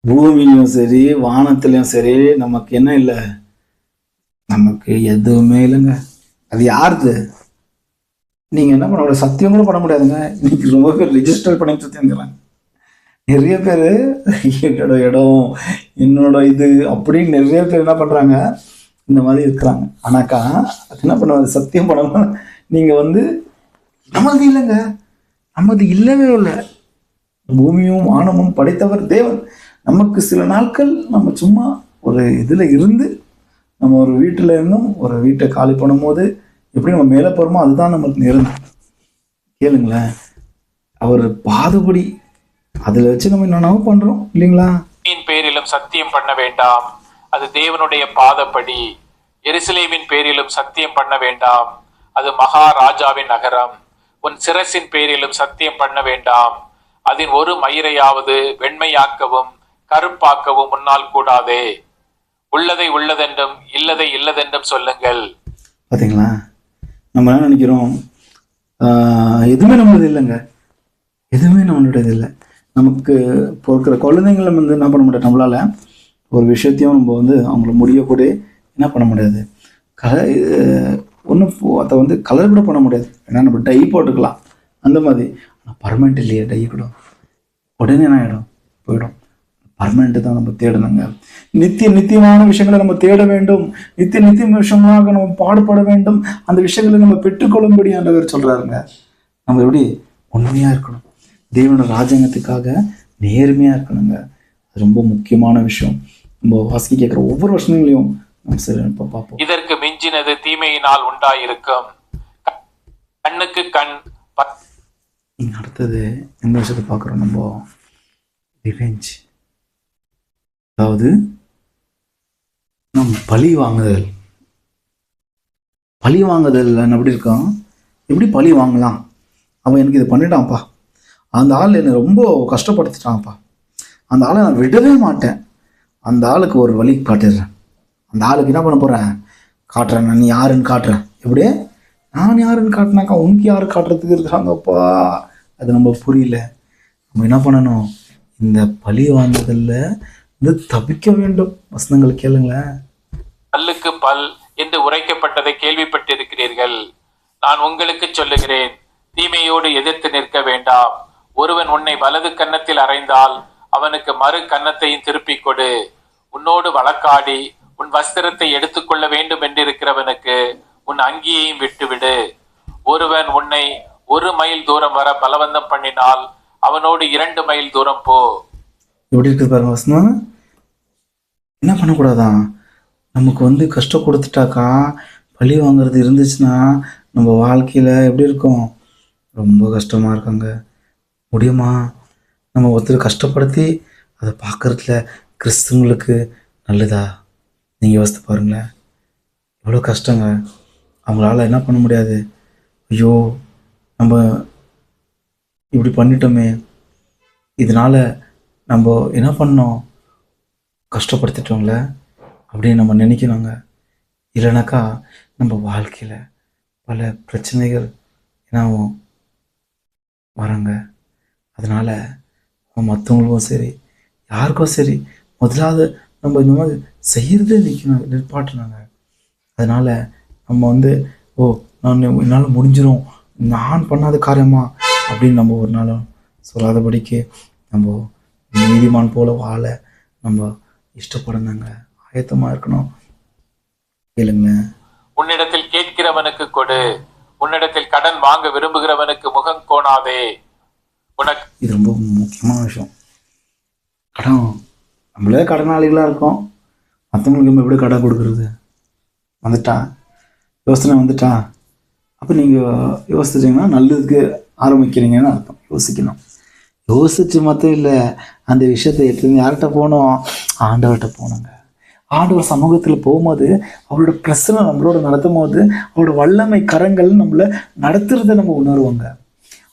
பூமியிலும் சரி வானத்திலையும் சரி நமக்கு என்ன இல்லை, நமக்கு எதுவுமே இல்லைங்க. அது யாருது? நீங்க என்ன பண்ண முடியாது, சத்தியம் கூட பண்ண முடியாதுங்க. இன்னைக்கு ரொம்ப பேர் ரிஜிஸ்டர் பண்ணி சுத்திங்கிறாங்க. நிறைய பேர் என்னோட இடம், என்னோட இது அப்படின்னு நிறைய பேர் என்ன பண்றாங்க, இந்த மாதிரி இருக்கிறாங்க. ஆனாக்கா அது என்ன பண்ணுவாங்க, சத்தியம் பண்ணணும். நீங்க வந்து நமது இல்லைங்க, நமது இல்லவே இல்லை. பூமியும் வானமும் படைத்தவர் தேவன். நமக்கு சில நாட்கள் நம்ம சும்மா ஒரு இதுல இருந்து நம்ம ஒரு வீட்டுல இருந்தும் ஒரு வீட்டை காலி பண்ணும் போது எப்படி நம்ம மேலே போறோமோ அதுதான் நமக்கு நேரம். கேளுங்களேன், அவர் பாதுபடி அதுல வச்சு நம்ம என்னென்னவோ பண்றோம் இல்லைங்களா? பேரிலும் சத்தியம் பண்ண வேண்டாம், அது தேவனுடைய பாதப்படி. எருசலேமின் பேரிலும் சத்தியம் பண்ண வேண்டாம், அது மகாராஜாவின் நகரம். உன் சிரசின் பேரிலும் சத்தியம் பண்ண வேண்டாம், அதன் ஒரு மயிரையாவது வெண்மையாக்கவும் கருப்பாக்கவும் முன்னால் கூடாதே. உள்ளதை உள்ளதென்றும் இல்லதை இல்லதென்றும் சொல்லுங்கள். பாத்தீங்களா, நம்ம என்ன நினைக்கிறோம், எதுவுமே நம்மளது இல்லைங்க, எதுவுமே நம்மளுடையது இல்லை. நமக்கு இப்போ இருக்கிற குழந்தைங்களை வந்து என்ன பண்ண முடியாது, நம்மளால ஒரு விஷயத்தையும் நம்ம வந்து அவங்கள முடியக்கூட என்ன பண்ண முடியாது, ஒன்றும் அதை வந்து கலர் கூட பண்ண முடியாது. ஏன்னா நம்ம டை போட்டுக்கலாம் அந்த மாதிரி. ஆனால் பர்மனெண்ட் இல்லையே, டை கூட உடனே என்ன ஆகிடும், போயிடும். பர்மனெண்ட்டு தான் நம்ம தேடணுங்க. நித்தியமான விஷயங்களை நம்ம தேட வேண்டும். நித்திய விஷயமாக நம்ம பாடுபட வேண்டும். அந்த விஷயங்களை நம்ம பெற்றுக்கொள்ளும்படி ஆண்டவர் சொல்றாருங்க. நம்ம எப்படி உண்மையா இருக்கணும், தேவனோட ராஜ்யத்துக்காக நேர்மையா இருக்கணுங்க. அது ரொம்ப முக்கியமான விஷயம். நம்ம வாசிக்க கேட்குற ஒவ்வொரு வருஷங்களையும் நம்ம சரி பார்ப்போம். இதற்கு மிஞ்சினது தீமையினால் உண்டாயிருக்கும். கண்ணுக்கு கண். அடுத்தது எந்த விஷயத்தை பார்க்குறோம் நம்ம, ரிவெஞ்ச். அதாவது நம்ம பழி வாங்குதல் எப்படி இருக்கான், எப்படி பழி வாங்கலாம், அவன் எனக்கு இது பண்ணிட்டான்ப்பா, அந்த ஆள் என்னை ரொம்ப கஷ்டப்படுத்திட்டான்ப்பா, அந்த ஆளை நான் விடவே மாட்டேன், அந்த ஆளுக்கு ஒரு வழி காட்டிடுறேன், அந்த ஆளுக்கு என்ன பண்ண போகிறேன், காட்டுறேன், நான் யாருன்னு காட்டுறேன். எப்படி நான் யாருன்னு காட்டினாக்கா உனக்கு யாரு காட்டுறதுக்கு இருக்காங்கப்பா, அது நம்ம புரியல. நம்ம என்ன பண்ணணும், இந்த பழி வாங்குதல்ல இது தப்பிக்க வேண்டும். வசனங்கள் கேளுங்களேன். பல்லுக்கு பல் என்று உரைக்கப்பட்டதை கேள்விப்பட்டிருக்கிறீர்கள். நான் உங்களுக்கு சொல்லுகிறேன், தீமையோடு எதிர்த்து நிற்க வேண்டாம். ஒருவன் உன்னை வலது கன்னத்தில் அறைந்தால் அவனுக்கு மறு கன்னத்தையும் திருப்பிக் கொடு. உன்னோடு வழக்காடி உன் வஸ்திரத்தை எடுத்துக்கொள்ள வேண்டும் என்றிருக்கிறவனுக்கு உன் அங்கியையும் விட்டுவிடு. ஒருவன் உன்னை 1 மைல் தூரம் வர பலவந்தம் பண்ணினால் அவனோடு 2 மைல் தூரம் போ. எப்படி இருக்குது பாருங்க வசனம். என்ன பண்ணக்கூடாதான், நமக்கு வந்து கஷ்டம் கொடுத்துட்டாக்கா, பழி வாங்குறது இருந்துச்சுன்னா நம்ம வாழ்க்கையில் எப்படி இருக்கோம்? ரொம்ப கஷ்டமாக இருக்காங்க. முடியுமா? நம்ம ஒருத்தர் கஷ்டப்படுத்தி அதை பார்க்குறதுல கிறிஸ்துவங்களுக்கு நல்லதா? நீங்கள் யோசித்து பாருங்களேன். எவ்வளோ கஷ்டங்க. அவங்களால என்ன பண்ண முடியாது. ஐயோ நம்ம இப்படி பண்ணிட்டோமே, இதனால் நம்ம என்ன பண்ணோம், கஷ்டப்படுத்திட்டோம்ல அப்படின்னு நம்ம நினைக்கணுங்க. இல்லைனாக்கா நம்ம வாழ்க்கையில் பல பிரச்சனைகள் என்னாகும் வராங்க. அதனால் மற்றவங்களுக்கும் சரி யாருக்கும் சரி முதலாவது நம்ம இந்த மாதிரி செய்கிறதே நிற்பாட்டினாங்க. அதனால் நம்ம என்னால் முடிஞ்சிடும், நான் பண்ணாத காரியமா அப்படின்னு நம்ம ஒரு நாளும் சொல்லாதபடிக்கு நம்ம நீதிமான் போல வாழ நம்ம இஷ்டப்படணுங்க. ஆயத்தமாக இருக்கணும். கேளுங்க. உன்னிடத்தில் கேட்கிறவனுக்கு கொடு, உன்னிடத்தில் கடன் வாங்க விரும்புகிறவனுக்கு முகம் கோணாதே. உனக்கு இது ரொம்ப முக்கியமான விஷயம். கடன், நம்மளே கடனாளிகளாக இருக்கோம், மற்றவங்களுக்கு நம்ம எப்படி கடன் கொடுக்குறது? யோசனை வந்துட்டா அப்போ நீங்கள் யோசிச்சிட்டிங்கன்னா நல்லதுக்கு ஆரம்பிக்கிறீங்கன்னு அர்த்தம். யோசிச்சு மட்டும் இல்லை, அந்த விஷயத்தை எடுத்து யார்கிட்ட போகணும்? ஆண்டவர்கிட்ட போகணுங்க. ஆண்டவர் சமூகத்தில் போகும்போது அவரோட பிரச்சனை நம்மளோட நடத்தும் போது அவரோட வல்லமை கரங்கள் நம்மளை நடத்துறத நம்ம உணர்வோங்க.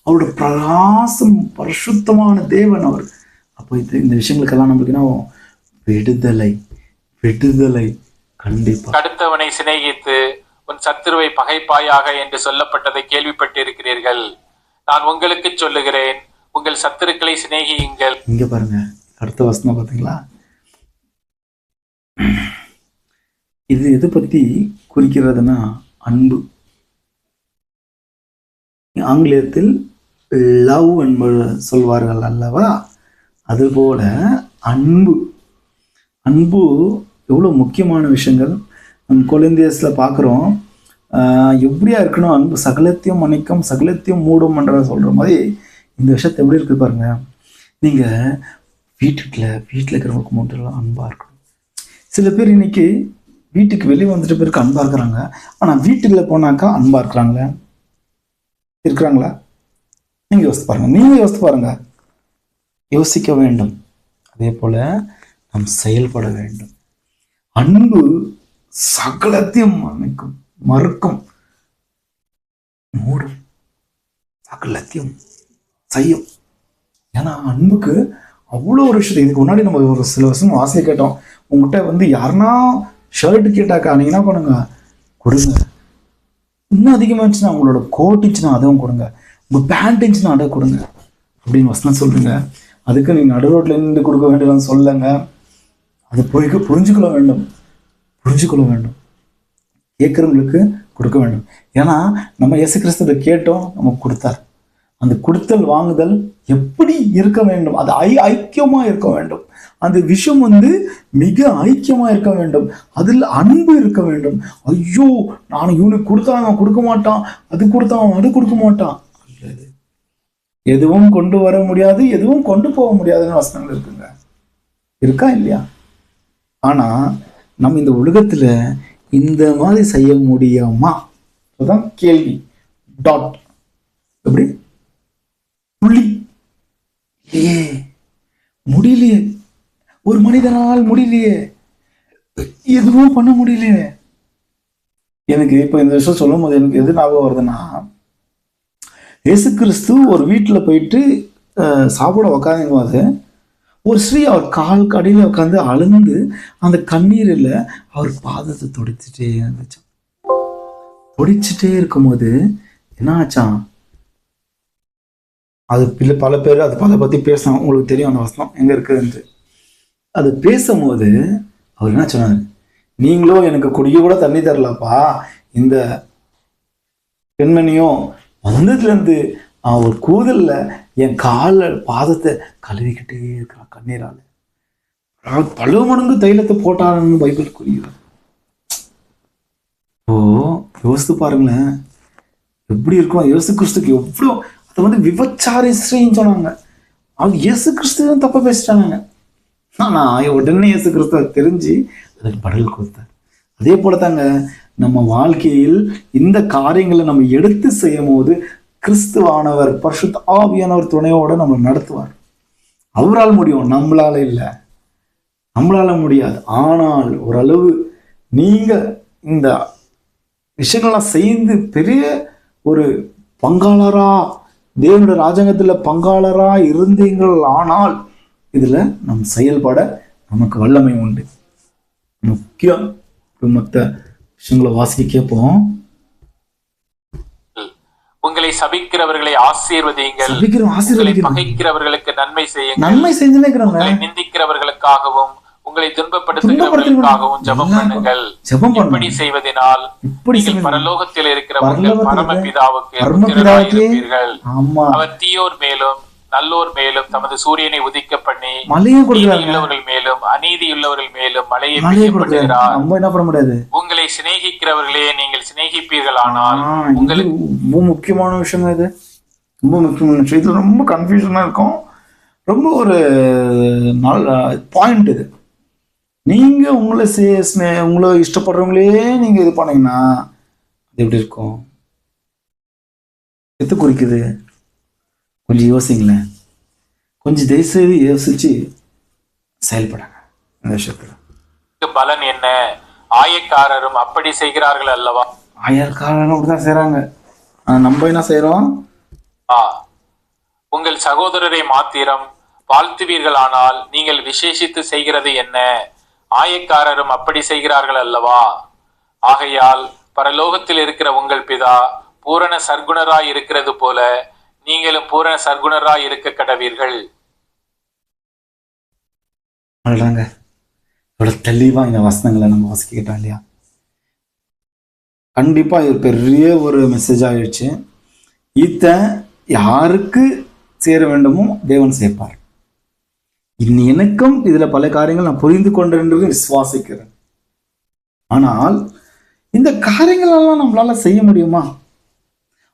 அவரோட பிரகாசம் பரிசுத்தமான தேவன் அவர். அப்போ இந்த விஷயங்களுக்கெல்லாம் நம்மளுக்கு என்ன விடுதலை கண்டிப்பா. அடுத்தவனை சிநேகித்து உன் சத்துருவை பகைப்பாயாக என்று சொல்லப்பட்டதை கேள்விப்பட்டிருக்கிறீர்கள். நான் உங்களுக்கு சொல்லுகிறேன், உங்கள் சத்துருக்களை சிநேகியுங்கள். இங்க பாருங்க, அடுத்த வசனம் பார்த்தீங்களா? இது எதை பத்தி குறிக்கிறதுனா அன்பு. ஆங்கிலத்தில் லவ் என்பது சொல்வார்கள் அல்லவா? அதுபோல அன்பு எவ்வளோ முக்கியமான விஷயங்கள் நம்ம கொரிந்தியர்ஸில் பார்க்குறோம். எப்படியா இருக்கணும்? அன்பு சகலத்தையும் மன்னிக்கும், சகலத்தையும் மூடும் என்ற சொல்கிற மாதிரி இந்த விஷயத்தை எப்படி இருக்குது பாருங்க. நீங்கள் வீட்டில் இருக்கிறவங்களுக்கு மட்டும் அன்பாக இருக்கணும். சில பேர் இன்னைக்கு வீட்டுக்கு வெளியே வந்துட்டு பேருக்கு அன்பாக இருக்கிறாங்க, ஆனால் வீட்டுக்குள்ள போனாக்கா அன்பாக இருக்கிறாங்களா? நீங்கள் யோசித்து பாருங்க. யோசிக்க வேண்டும். அதே போல நாம் செயல்பட வேண்டும். அன்பு சகலத்தையும் மறுக்கும், மூடும், சகலத்தையும் செய்யும். ஏன்னா அன்புக்கு அவ்வளோ ஒரு விஷயத்தை. இதுக்கு முன்னாடி நம்ம ஒரு சில வருஷம் ஆசையை கேட்டோம். உங்கள்கிட்ட யாருன்னா ஷர்ட் கேட்டாக்கா நீங்கள் என்ன பண்ணுங்க? கொடுங்க. இன்னும் அதிகமாக இருந்துச்சுன்னா, உங்களோட கோட் இருந்துச்சுன்னா அதுவும் கொடுங்க, உங்கள் பேண்ட் இருந்துச்சுன்னா அதை கொடுங்க அப்படின்னு வசனம் சொல்லுங்க. அதுக்கு நீங்கள் நடு ரோட்டில் இருந்து கொடுக்க வேண்டியதுன்னு சொல்லுங்க. அது புரிஞ்சுக்கொள்ள வேண்டும். கேட்குறவங்களுக்கு கொடுக்க வேண்டும். ஏன்னா நம்ம இயேசு கிறிஸ்துவை கேட்டோம், நமக்கு கொடுத்தார். அந்த கொடுத்தல் வாங்குதல் எப்படி இருக்க வேண்டும்? அது ஐக்கியமாக இருக்க வேண்டும். அந்த விஷயம் மிக ஐக்கியமாக இருக்க வேண்டும். அதில் அன்பு இருக்க வேண்டும். ஐயோ, நான் இவனுக்கு கொடுத்தா அவன் கொடுக்க மாட்டான், அது கொடுத்தா அவன் அது கொடுக்க மாட்டான். எதுவும் கொண்டு வர முடியாது, எதுவும் கொண்டு போக முடியாதுன்னு வசனங்கள் இருக்குங்க. இருக்கா இல்லையா? ஆனா நம்ம இந்த உலகத்துல இந்த மாதிரி செய்ய முடியுமா? அதுதான் கேள்வி. டாட். எப்படி? புள்ளி. முடியலையே. ஒரு மனிதனால் முடியலையே, எதுவும் பண்ண முடியலையே. எனக்கு இப்ப இந்த விஷயம் சொல்லும் போது எனக்கு எது ஞாபகம் வருதுன்னா, இயேசு கிறிஸ்து ஒரு வீட்டில் போயிட்டு சாப்பிட உக்காந்துக்கும் போது ஒரு ஸ்ரீ அவர் கால் கடையில் உட்காந்து அழுந்து அந்த கண்ணீரில் அவர் பாதத்தை தொடிச்சுட்டே இருக்கும்போது என்ன ஆச்சான்? அது பல பேர் அதை பற்றி பேசினா உங்களுக்கு தெரியும். அந்த வசனம் எங்கே இருக்குதுன்ட்டு அது பேசும்போது அவர் என்ன சொன்னார்? நீங்களும் எனக்கு குடிக்க கூட தண்ணி தரலப்பா. இந்த பெண்மணியும் வந்ததுலேருந்து ஒரு கூதல்ல என் பாதத்தை கழுவிக்கிட்டே இருக்கிறான் கண்ணீரால. பல மடங்கு தைலத்தை போட்டாருன்னு பைபிள் குறிக்கிறார். யோசித்து பாருங்களேன், எப்படி இருக்கும்? இயேசு கிறிஸ்துக்கு எவ்வளோ அதை விபச்சாரி ஸ்ரீன்னு சொன்னாங்க. அவங்க இயேசு கிறிஸ்து தப்ப பேசிட்டாங்க. ஆனா உடனே இயேசு கிறிஸ்துவ தெரிஞ்சு அதுக்கு பதில் கொடுத்தார். அதே போல தாங்க நம்ம வாழ்க்கையில் இந்த காரியங்களை நம்ம எடுத்து செய்யும் போது கிறிஸ்துவானவர் பரிசுத்த ஆவியானவர் துணையோட நம்மளை நடத்துவார். அவரால் முடியும், நம்மளால இல்லை, நம்மளால முடியாது. ஆனால் ஓரளவு நீங்க இந்த விஷயங்கள்லாம் செய்து பெரிய ஒரு பங்காளரா, தேவனுடைய ராஜாங்கத்துல பங்காளரா இருந்தீங்கள். ஆனால் இதுல நம் செயல்பட நமக்கு வல்லமை உண்டு. முக்கியம் மற்ற விஷயங்களை வாசிக்க கேட்போம். உங்களை சபிக்கிறவர்களை ஆசீர்வதியுங்கள், உங்களை பகைக்கிறவர்களுக்கு நன்மை செய்யுங்கள், நன்மை செஞ்சுனே உங்களை நிந்திக்கிறவர்களுக்காகவும் உங்களை துன்பப்படுத்துகிறவர்களுக்காகவும் ஜெபம் பண்ணுங்கள். இப்படி செய்வதனால் நீங்கள் பரலோகத்தில் இருக்கிற உங்கள் பரமபிதாவுக்கு இருப்பீர்கள். அவர் தீயோர் மேலும் நல்லோர் மேலும் தமது சூரியனை உதிக்க பண்ணி உள்ளவர்கள் மேலும் அநீதியுள்ளவர்கள் மேலும் மழையை பெய்யப்படுகிறார். என்ன பண்ண முடியாது. உங்களை சிநேகிக்கிறவர்களே நீங்கள் சிநேகிப்பீர்களானால் உங்களுக்கு ரொம்ப முக்கியமான விஷயம் இது. ரொம்ப முக்கியமான விஷயம். இது ரொம்ப கன்ஃபியூஷனா இருக்கும். ரொம்ப ஒரு நாள் பாயிண்ட் இது. நீங்க உங்களை இஷ்டப்படுறவங்களே நீங்க இது பண்ணீங்கன்னா அது எப்படி இருக்கும்? எது குறிக்குது? கொஞ்சம் யோசிங்களேன். கொஞ்சம் தயவுசெய்து யோசிச்சு செயல்படுங்க இந்த விஷயத்துல. பலன் என்ன? ஆயக்காரரும் அப்படி செய்கிறார்கள் அல்லவா? ஆயக்காரரும் அப்படிதான் செய்யறாங்க. நம்ம என்ன செய்யறோம்? உங்கள் சகோதரரை மாத்திரம் வாழ்த்துவீர்களானால் நீங்கள் விசேஷித்து செய்கிறது என்ன? ஆயக்காரரும் அப்படி செய்கிறார்கள் அல்லவா? ஆகையால் பரலோகத்தில் இருக்கிற உங்கள் பிதா பூரண சர்க்குணராய் இருக்கிறது போல நீங்களும் பூரண சர்க்குணராய் இருக்க கடவீர்கள். தெளிவா இந்த வசனங்களை நம்ம வாசிக்கிட்டோம் இல்லையா? கண்டிப்பா இது பெரிய ஒரு மெசேஜ் ஆயிடுச்சு. இத யாருக்கு சேர வேண்டுமோ தேவன் சேர்ப்பார். இன்னும் எனக்கும் இதுல பல காரியங்கள் நான் புரிந்து கொண்டேன் விசுவாசிக்கிறேன். ஆனால் இந்த காரியங்கள் எல்லாம் நம்மளால செய்ய முடியுமா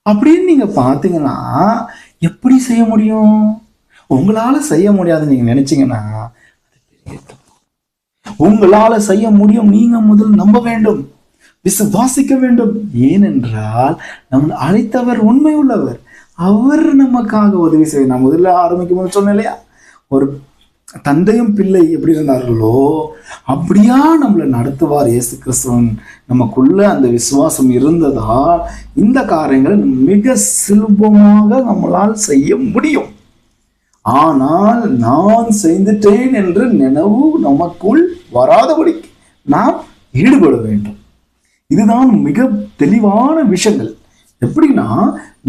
அப்படின்னு நீங்க பாத்தீங்கன்னா எப்படி செய்ய முடியும்? உங்களால செய்ய முடியாதுன்னு நீங்க நினைச்சீங்கன்னா உங்களால செய்ய முடியும். நீங்க முதல் நம்ப வேண்டும், விசுவாசிக்க வேண்டும். ஏனென்றால் நம்ம அழைத்தவர் உண்மை உள்ளவர். அவர் நமக்காக உதவி செய்ய. நான் முதல்ல ஆரம்பிக்கும் போது சொன்னேன் இல்லையா, ஒரு தந்தையும் பிள்ளை எப்படி இருந்தார்களோ அப்படியா நம்மளை நடத்துவார் இயேசு கிறிஸ்துவன். நமக்குள்ள அந்த விசுவாசம் இருந்ததால் இந்த காரியங்களை மிக சுலபமாக நம்மளால் செய்ய முடியும். ஆனால் நான் செய்துட்டேன் என்று நினைவு நமக்குள் வராதபடிக்கு நாம் ஈடுபட வேண்டும். இதுதான் மிக தெளிவான விஷயங்கள். எப்படின்னா,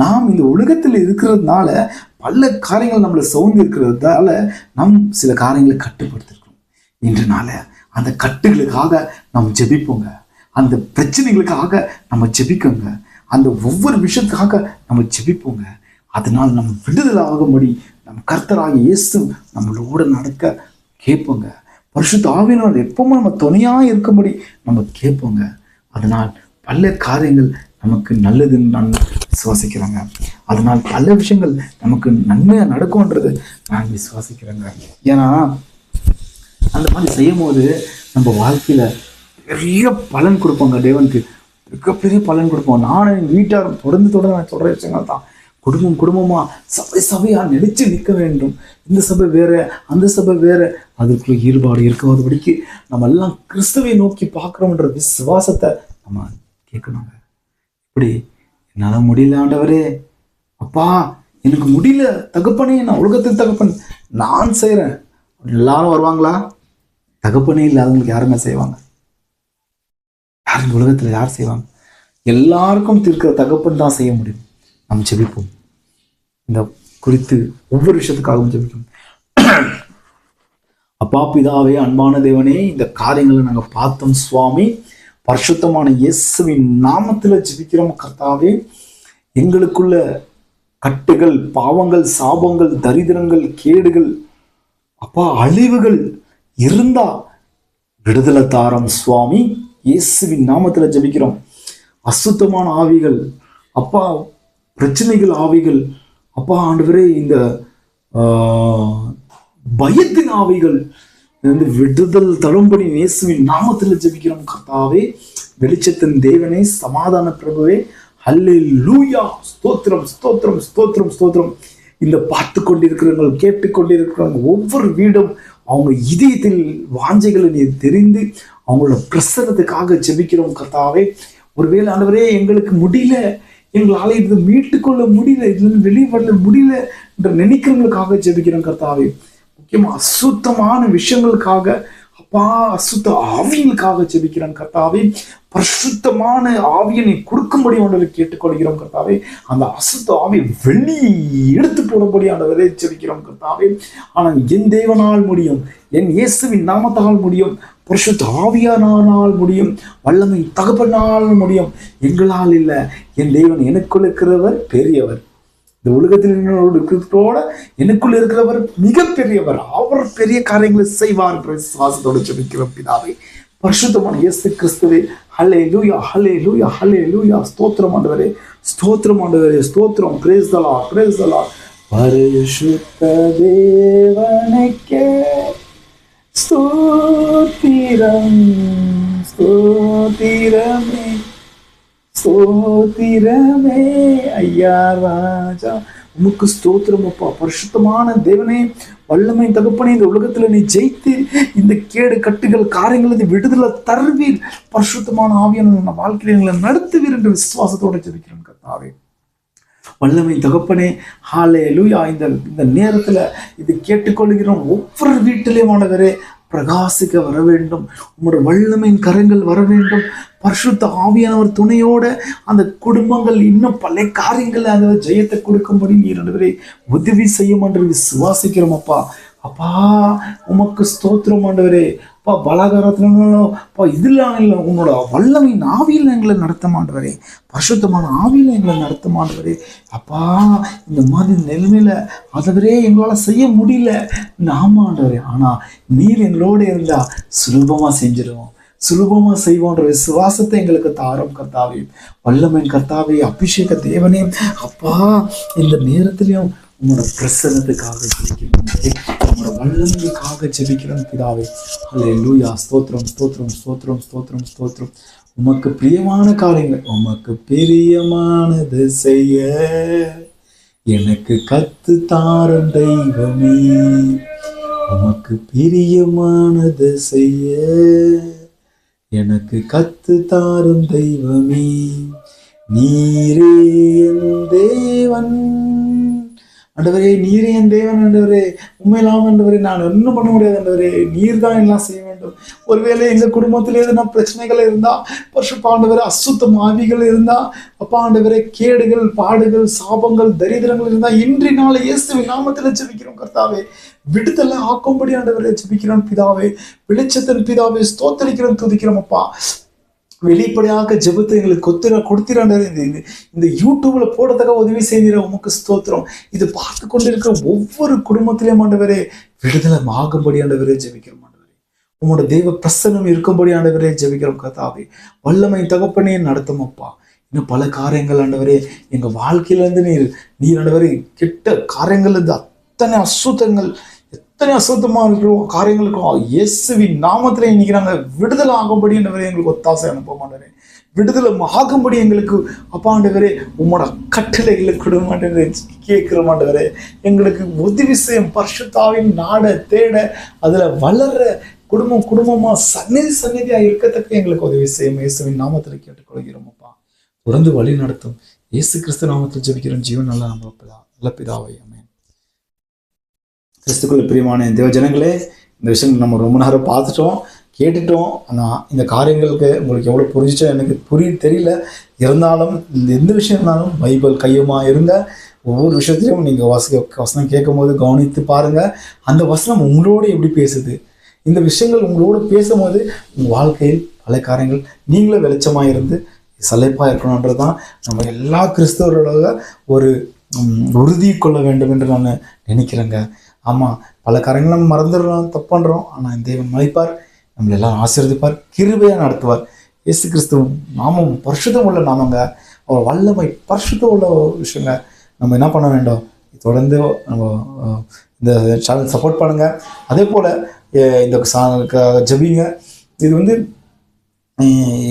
நாம் இந்த உலகத்தில் இருக்கிறதுனால பல காரியங்கள் நம்மளை சவுந்து இருக்கிறதால நாம் சில காரியங்களை கட்டுப்படுத்திருக்கோம். இன்றனால அந்த கட்டுகளுக்காக நாம் ஜெபிப்போங்க, அந்த பிரச்சனைகளுக்காக நம்ம ஜெபிக்கோங்க, அந்த ஒவ்வொரு விஷயத்துக்காக நம்ம ஜெபிப்போங்க. அதனால் நம்ம விடுதலை ஆகும்படி நம்ம கர்த்தராகிய இயேசு நம்மளோட நடக்க கேட்போங்க. பரிசுத்த ஆவியானவர் எப்பவுமே நம்ம துணையாக இருக்கும்படி நம்ம கேட்போங்க. அதனால் பல காரியங்கள் நமக்கு நல்லதுன்னு நான் விசுவாசிக்கிறேங்க. அதனால் பல விஷயங்கள் நமக்கு நன்மையாக நடக்கும்ன்றது நான் விசுவாசிக்கிறேங்க. ஏன்னா அந்த மாதிரி செய்யும் போது நம்ம வாழ்க்கையில பெரிய பலன் கொடுப்போங்க. தேவனுக்கு மிகப்பெரிய பலன் கொடுப்போம். நானும் என் வீட்டார் தொடர்ந்து நான் சொல்ற விஷயங்கள் தான். குடும்பமா சபையா நினைச்சு நிற்க வேண்டும். இந்த சபை வேற, அந்த சபை வேற, அதுக்குள்ள ஈடுபாடு இருக்காதபடிக்கு நம்ம எல்லாம் கிறிஸ்துவை நோக்கி பார்க்கிறோம்ன்ற விசுவாசத்தை நம்ம கேட்கணுங்க. இப்படி என்னால முடியல ஆண்டவரே, அப்பா எனக்கு முடியல தகப்பனே, நான் உலகத்தின் தகப்பன் நான் செய்யறேன். எல்லாரும் வருவாங்களா? தகப்பனே இல்லாதவங்களுக்கு யாருமே செய்வாங்க? யார் இந்த உலகத்துல யார் செய்வாங்க? எல்லாருக்கும் தீர்க்கிற தகப்பன் தான் செய்ய முடியும். நாம் ஜெபிப்போம். இந்த குறித்து ஒவ்வொரு விஷயத்துக்காகவும் ஜெபிப்போம். அப்பா பிதாவே, அன்பான தேவனே, இந்த காரியங்களை நாங்க பார்த்தோம் சுவாமி. பரிசுத்தமான இயேசுவின் நாமத்துல ஜெபிக்கிறோம் கர்த்தாவே. எங்களுக்குள்ள கட்டுகள், பாவங்கள், சாபங்கள், தரித்திரங்கள், கேடுகள், அப்பா அழிவுகள் இருந்தா விடுதலை தாரம் சுவாமி. இயேசுவின் நாமத்துல ஜெபிக்கிறோம். அசுத்தமான ஆவிகள், அப்பா பிரச்சனைகள் ஆவிகள், அப்பா ஆண்டவரே இந்த பயத்தின் ஆவிகள் விடுதல் தரும்படி இயேசுவின் நாமத்தில் ஜெபிக்கிறோம் கர்த்தாவே. வெளிச்சத்தின் தேவனே, சமாதான பிரபுவே, ஹல்லேலூயா, ஸ்தோத்திரம் ஸ்தோத்திரம் ஸ்தோத்திரம் ஸ்தோத்திரம். இந்த பார்த்து கொண்டிருக்கிறவங்க, கேட்டுக்கொண்டிருக்கிறவங்க ஒவ்வொரு வீடும் அவங்க இதயத்தில் வாஞ்சைகளை நீர் தெரிந்து அவங்களோட பிரசனத்துக்காக ஜெபிக்கிறோம் கர்த்தாவே. ஒருவேளை ஆண்டவரே எங்களுக்கு முடியல, எங்களால் இது மீட்டுக்கொள்ள முடியல, இதுல வெளியே வரல முடியல என்று நினைக்கிறவங்களுக்காக ஜெபிக்கிறோம் கர்த்தாவே. முக்கியமா அசுத்தமான விஷயங்களுக்காக, அப்பா, அசுத்த ஆவியங்களுக்காக ஜெபிக்கிறேன் கர்த்தாவே. பரிசுத்தமான ஆவியை நீ கொடுக்கும்படி ஆண்டவரை கேட்டுக்கொள்கிறோம் கர்த்தாவே. அந்த அசுத்த ஆவியை வெளியே எடுத்து போடும்படி ஆண்டவரை ஜெபிக்கிறோம் கர்த்தாவே. ஆனால் என் தேவனால் முடியும், என் இயேசுவின் நாமத்தால் முடியும், பரிசுத்த ஆவியானால் முடியும், வல்லமை தகப்பனால் முடியும். எங்களால் இல்லை. என் தேவன் எனக்குள் இருக்கிறவர் பெரியவர். இந்த உலகத்தில் இருக்கிறதோட எனக்குள் இருக்கிறவர் மிக பெரியவர். அவர் பெரிய காரியங்களை செய்வார் என்ற விசுவாசத்தோடு ஜெபிக்கிறோம் பிதாவே. பரிசுத்தமான இயேசு கிறிஸ்துவே, ஹல்லேலூயா ஹல்லேலூயா ஹல்லேலூயா. ஸ்தோத்திரம் ஆண்டவரே, ஸ்தோத்திரம் ஆண்டவரே, ஸ்தோத்திரம். Praise the Lord, praise the Lord. பரிசுத்த தேவனுக்கே ஸ்தோத்திரம், ஸ்தோத்திரமே, ஸ்தோத்திரமே ஐயா ராஜா. உமக்கு ஸ்தோத்திரம் அப்பா. பரிசுத்தமான தேவனே, வல்லமை தகப்பனே, இந்த உலகத்துல நீ ஜெயித்து இந்த கேடு கட்டுகள் காரியங்களை விடுதலை தருவீர். பரிசுத்தமான ஆவியான வாழ்க்கையில எங்களை நடத்துவீர் என்று விசுவாசத்தோடு ஜெபிக்கிறேன் கர்த்தாவே. வல்லமை தகப்பனே, ஹல்லேலூயா. இந்த நேரத்துல இது கேட்டுக்கொள்கிறோம் ஒவ்வொரு வீட்டிலேயும் ஆண்டவரே பிரகாசிக்க வர வேண்டும். உங்களுடைய வல்லமையின் கரங்கள் வர வேண்டும். பரிசுத்த ஆவியானவர் துணையோட அந்த குடும்பங்கள் இன்னும் பல காரியங்கள் அந்த ஜெயத்தை கொடுக்கும்படி நீர் ஆண்டவரே உதவி செய்யும் என்று விசுவாசிக்கிறோம் அப்பா. அப்பா, உமக்கு ஸ்தோத்திரம் ஆண்டவரே. அப்பா, பலகாரத்துல இதுல இல்லை, உன்னோட வல்லமையின் ஆவியில் எங்களை நடத்த மாண்டவரே, பரிசுத்தமான ஆவியில் எங்களை நடத்த மாண்டவரே. அப்பா, இந்த மாதிரி நிலைமையில அதவரே எங்களால் செய்ய முடியல நாம ஆண்டவரே. ஆனா நீர் எங்களோட இருந்தா சுலபமா செஞ்சிருவோம், சுலபமா செய்வோன்ற விசுவாசத்தை எங்களுக்கு தாரம் கர்த்தாவே. வல்லமையின் கர்த்தாவே, அபிஷேக தேவனே, அப்பா, இந்த நேரத்திலையும் உங்களோட பிரசன்னத்துக்காக ஜெபிக்கிறோம், உங்களோட வல்லமைக்காக ஜெபிக்கிறோம் பிதாவே. ஹல்லேலூயா. ஸ்தோத்திரம் ஸ்தோத்திரம் ஸ்தோத்திரம் ஸ்தோத்திரம் ஸ்தோத்திரம். உமக்கு பிரியமான காரியங்கள், உமக்கு பிரியமானது செய்ய எனக்கு கத்து தாரும் தெய்வமே, உமக்கு பிரியமானது செய்ய எனக்கு கத்து தாரும் தெய்வமே, நீரே என் தேவன். ஆண்டவரே, நீரே என் தேவன் ஆண்டவரே. உண்மையிலாம ஆண்டவரே, நான் ஒன்றும் பண்ண முடியாது ஆண்டவரே, நீர் தான் எல்லாம் செய்ய வேண்டும். ஒருவேளை எங்க குடும்பத்திலே எதுனா பிரச்சனைகள் இருந்தா, பரிசுத்த ஆண்டவரே, அசுத்தம் ஆவிகள் இருந்தா, அப்பா ஆண்டவரே, கேடுகள் பாடுகள் சாபங்கள் தரித்திரங்கள் இருந்தா, இன்றி நாளை இயேசுவின் நாமத்தில் ஜெபிக்கிறோம் கர்த்தாவே. விடுதலை ஆக்கும்படி ஆண்டவரே ஜெபிக்கிறோம் பிதாவே. வெளிச்சத்தின் பிதாவே, ஸ்தோத்தரிக்கிறோம் துதிக்கிறோம் அப்பா. வெளிப்படையாக ஜெபத்தை எங்களுக்கு கொடுத்திராண்டவர். இந்த யூடியூப்ல போடுறதுக்காக உதவி செய்கிற உமக்கு ஸ்தோத்திரம். இது பார்த்து கொண்டிருக்கிற ஒவ்வொரு குடும்பத்திலேயும் ஆண்டவரே விடுதலை ஆகும்படி ஆண்டவரே ஜெபிக்கிறோம் ஆண்டவரே. உங்களோட தெய்வ பிரசன்னம் இருக்கும்படி ஆண்டவரே ஜெபிக்கிறோம் கர்த்தாவே. வல்லமை தகப்பனே நடத்தும் அப்பா. இன்னும் பல காரியங்கள் ஆண்டவரே எங்க வாழ்க்கையில இருந்து நீர் ஆண்டவரே கெட்ட காரியங்கள் இருந்து அத்தனை அசுத்தங்கள், எத்தனை அசுத்தமா இருக்கிற காரியங்களுக்கும் இயேசுவின் நாமத்துல இன்னைக்கு நாங்க விடுதலை ஆகும்படி ஆண்டவரே எங்களுக்கு ஒத்தாசை அனுப்ப மாட்டேன். விடுதலை ஆகும்படி எங்களுக்கு அப்பா ஆண்டவரே உம்மோட கட்டளைகளை கொடுக்க மாட்டேன் கேட்கிற மாட்டவரே. எங்களுக்கு உதவி செய்யும் பரிசுத்தாவின் நாட தேட அதுல வளர குடும்பமா சந்நிதியா இருக்கத்தக்க எங்களுக்கு உதவி செய்யும். இயேசுவின் நாமத்துல கேட்டுக்கொள்கிறோம் அப்பா. தொடர்ந்து வழி நடத்தும். இயேசு கிறிஸ்து நாமத்தில் ஜெபிக்கிறோம் ஜீவன் நல்ல பிதாவே. ஆமென். கிறிஸ்துக்குள்ள பிரியமான தேவ ஜனங்களே, இந்த விஷயம் நம்ம ரொம்ப நேரம் பார்த்துட்டோம், கேட்டுட்டோம். ஆனால் இந்த காரியங்களுக்கு உங்களுக்கு எவ்வளோ புரிஞ்சிச்சோ எனக்கு தெரியல. இருந்தாலும் எந்த விஷயம் இருந்தாலும் பைபிள் கையுமா இருங்க. ஒவ்வொரு விஷயத்திலையும் நீங்கள் வசனம் கேட்கும் போது கவனித்து பாருங்கள். அந்த வசனம் உங்களோட எப்படி பேசுது, இந்த விஷயங்கள் உங்களோட பேசும்போது உங்கள் வாழ்க்கையில் பல காரியங்கள் நீங்களே வெளிச்சமாக இருந்து சலைப்பாக இருக்கணுன்றது தான் நம்ம எல்லா கிறிஸ்தவரோட ஒரு உறுதி கொள்ள வேண்டும் என்று நான் நினைக்கிறேங்க. ஆமாம், பல காரியங்கள் நம்ம மறந்துடுறோம், தப்பு பண்ணுறோம். ஆனால் இந்த தேவன் மதிப்பார், நம்மளை எல்லாம் ஆசீர்வதிப்பார், கிருபையாக நடத்துவார். இயேசு கிறிஸ்துவ நாமம் பரிசுத்தம் உள்ள நாமங்க, அவர் வல்லமை பரிசுத்தம் உள்ள விஷயங்க. நம்ம என்ன பண்ண வேண்டும், தொடர்ந்து நம்ம இந்த சேனல் சப்போர்ட் பண்ணுங்கள். அதே போல் இந்த ஜெபிங்க. இது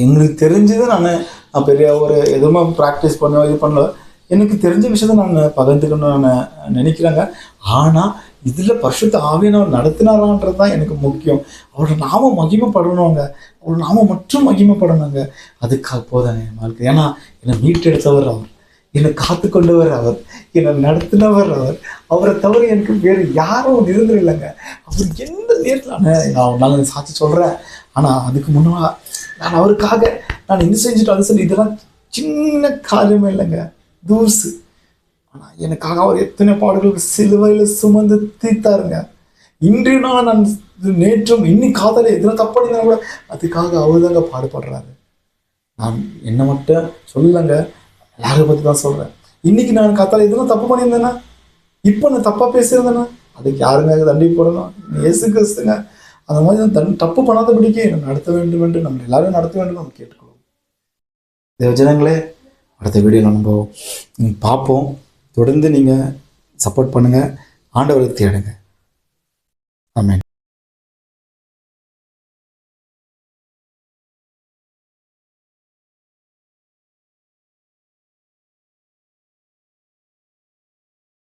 எங்களுக்கு தெரிஞ்சது நான் பெரிய ஒரு எதுவுமே ப்ராக்டிஸ் பண்ண இது பண்ணல. எனக்கு தெரிஞ்ச விஷயத்த நான் பகிர்ந்துக்கணும்னு நான் நினைக்கிறேங்க. ஆனால் இதில் பரிசுத்த ஆவியானவர் நடத்தினாரான்றது தான் எனக்கு முக்கியம். அவரோட நாமம் மகிமைப்படணுங்க, அவரோட நாமம் மட்டும் மகிமைப்படணுங்க. அதுக்காக போதாங்க என் வாழ்க்கை. ஏன்னா என்னை மீட்டெடுத்தவர் அவர், என்னை காத்து கொண்டவர் அவர், என்னை நடத்தினவர் அவர். அவரை தவிர எனக்கு வேறு யாரும் இருந்தில்லைங்க. அவர் எந்த நேரத்தில் நான் சாட்சி சொல்கிறேன். ஆனால் அதுக்கு முன்னாடி நான் அவருக்காக நான் என்ன செஞ்சுட்டு அது சொல்லி இதெல்லாம் சின்ன காரியமே இல்லைங்க, தூசு. ஆனால் எனக்காக அவர் எத்தனை பாடுகளுக்கு சிலுவையில் சுமந்து தீர்த்தாருங்க. இன்றைய நாள் நான் நேற்றும் இன்னி காதலை எதில் தப்படைந்தா கூட அதுக்காக அவர் தாங்க பாடுபடுறாரு. நான் என்ன மட்டும் சொல்லலைங்க, எல்லாரும் பற்றி தான் சொல்கிறேன். இன்னைக்கு நான் காத்தால இதெல்லாம் தப்பு பண்ணியிருந்தேன்னா, இப்போ நான் தப்பாக பேசியிருந்தேன்னா அதுக்கு யாருங்க தண்டி போடணும்? இயேசு கிறிஸ்துங்க. அந்த மாதிரி தப்பு பண்ணாதபடிக்கே என்னை நடத்த வேண்டும் என்று நம்ம எல்லாரும் நடத்த வேண்டும் நம்ம கேட்டுக்கொள்வோம். தேவஜனங்களே, அடுத்த வீடியோவில் நம்ம பார்ப்போம். தொடர்ந்து நீங்கள் சப்போர்ட் பண்ணுங்கள், ஆண்டவரை தேடுங்க. ஆமென்.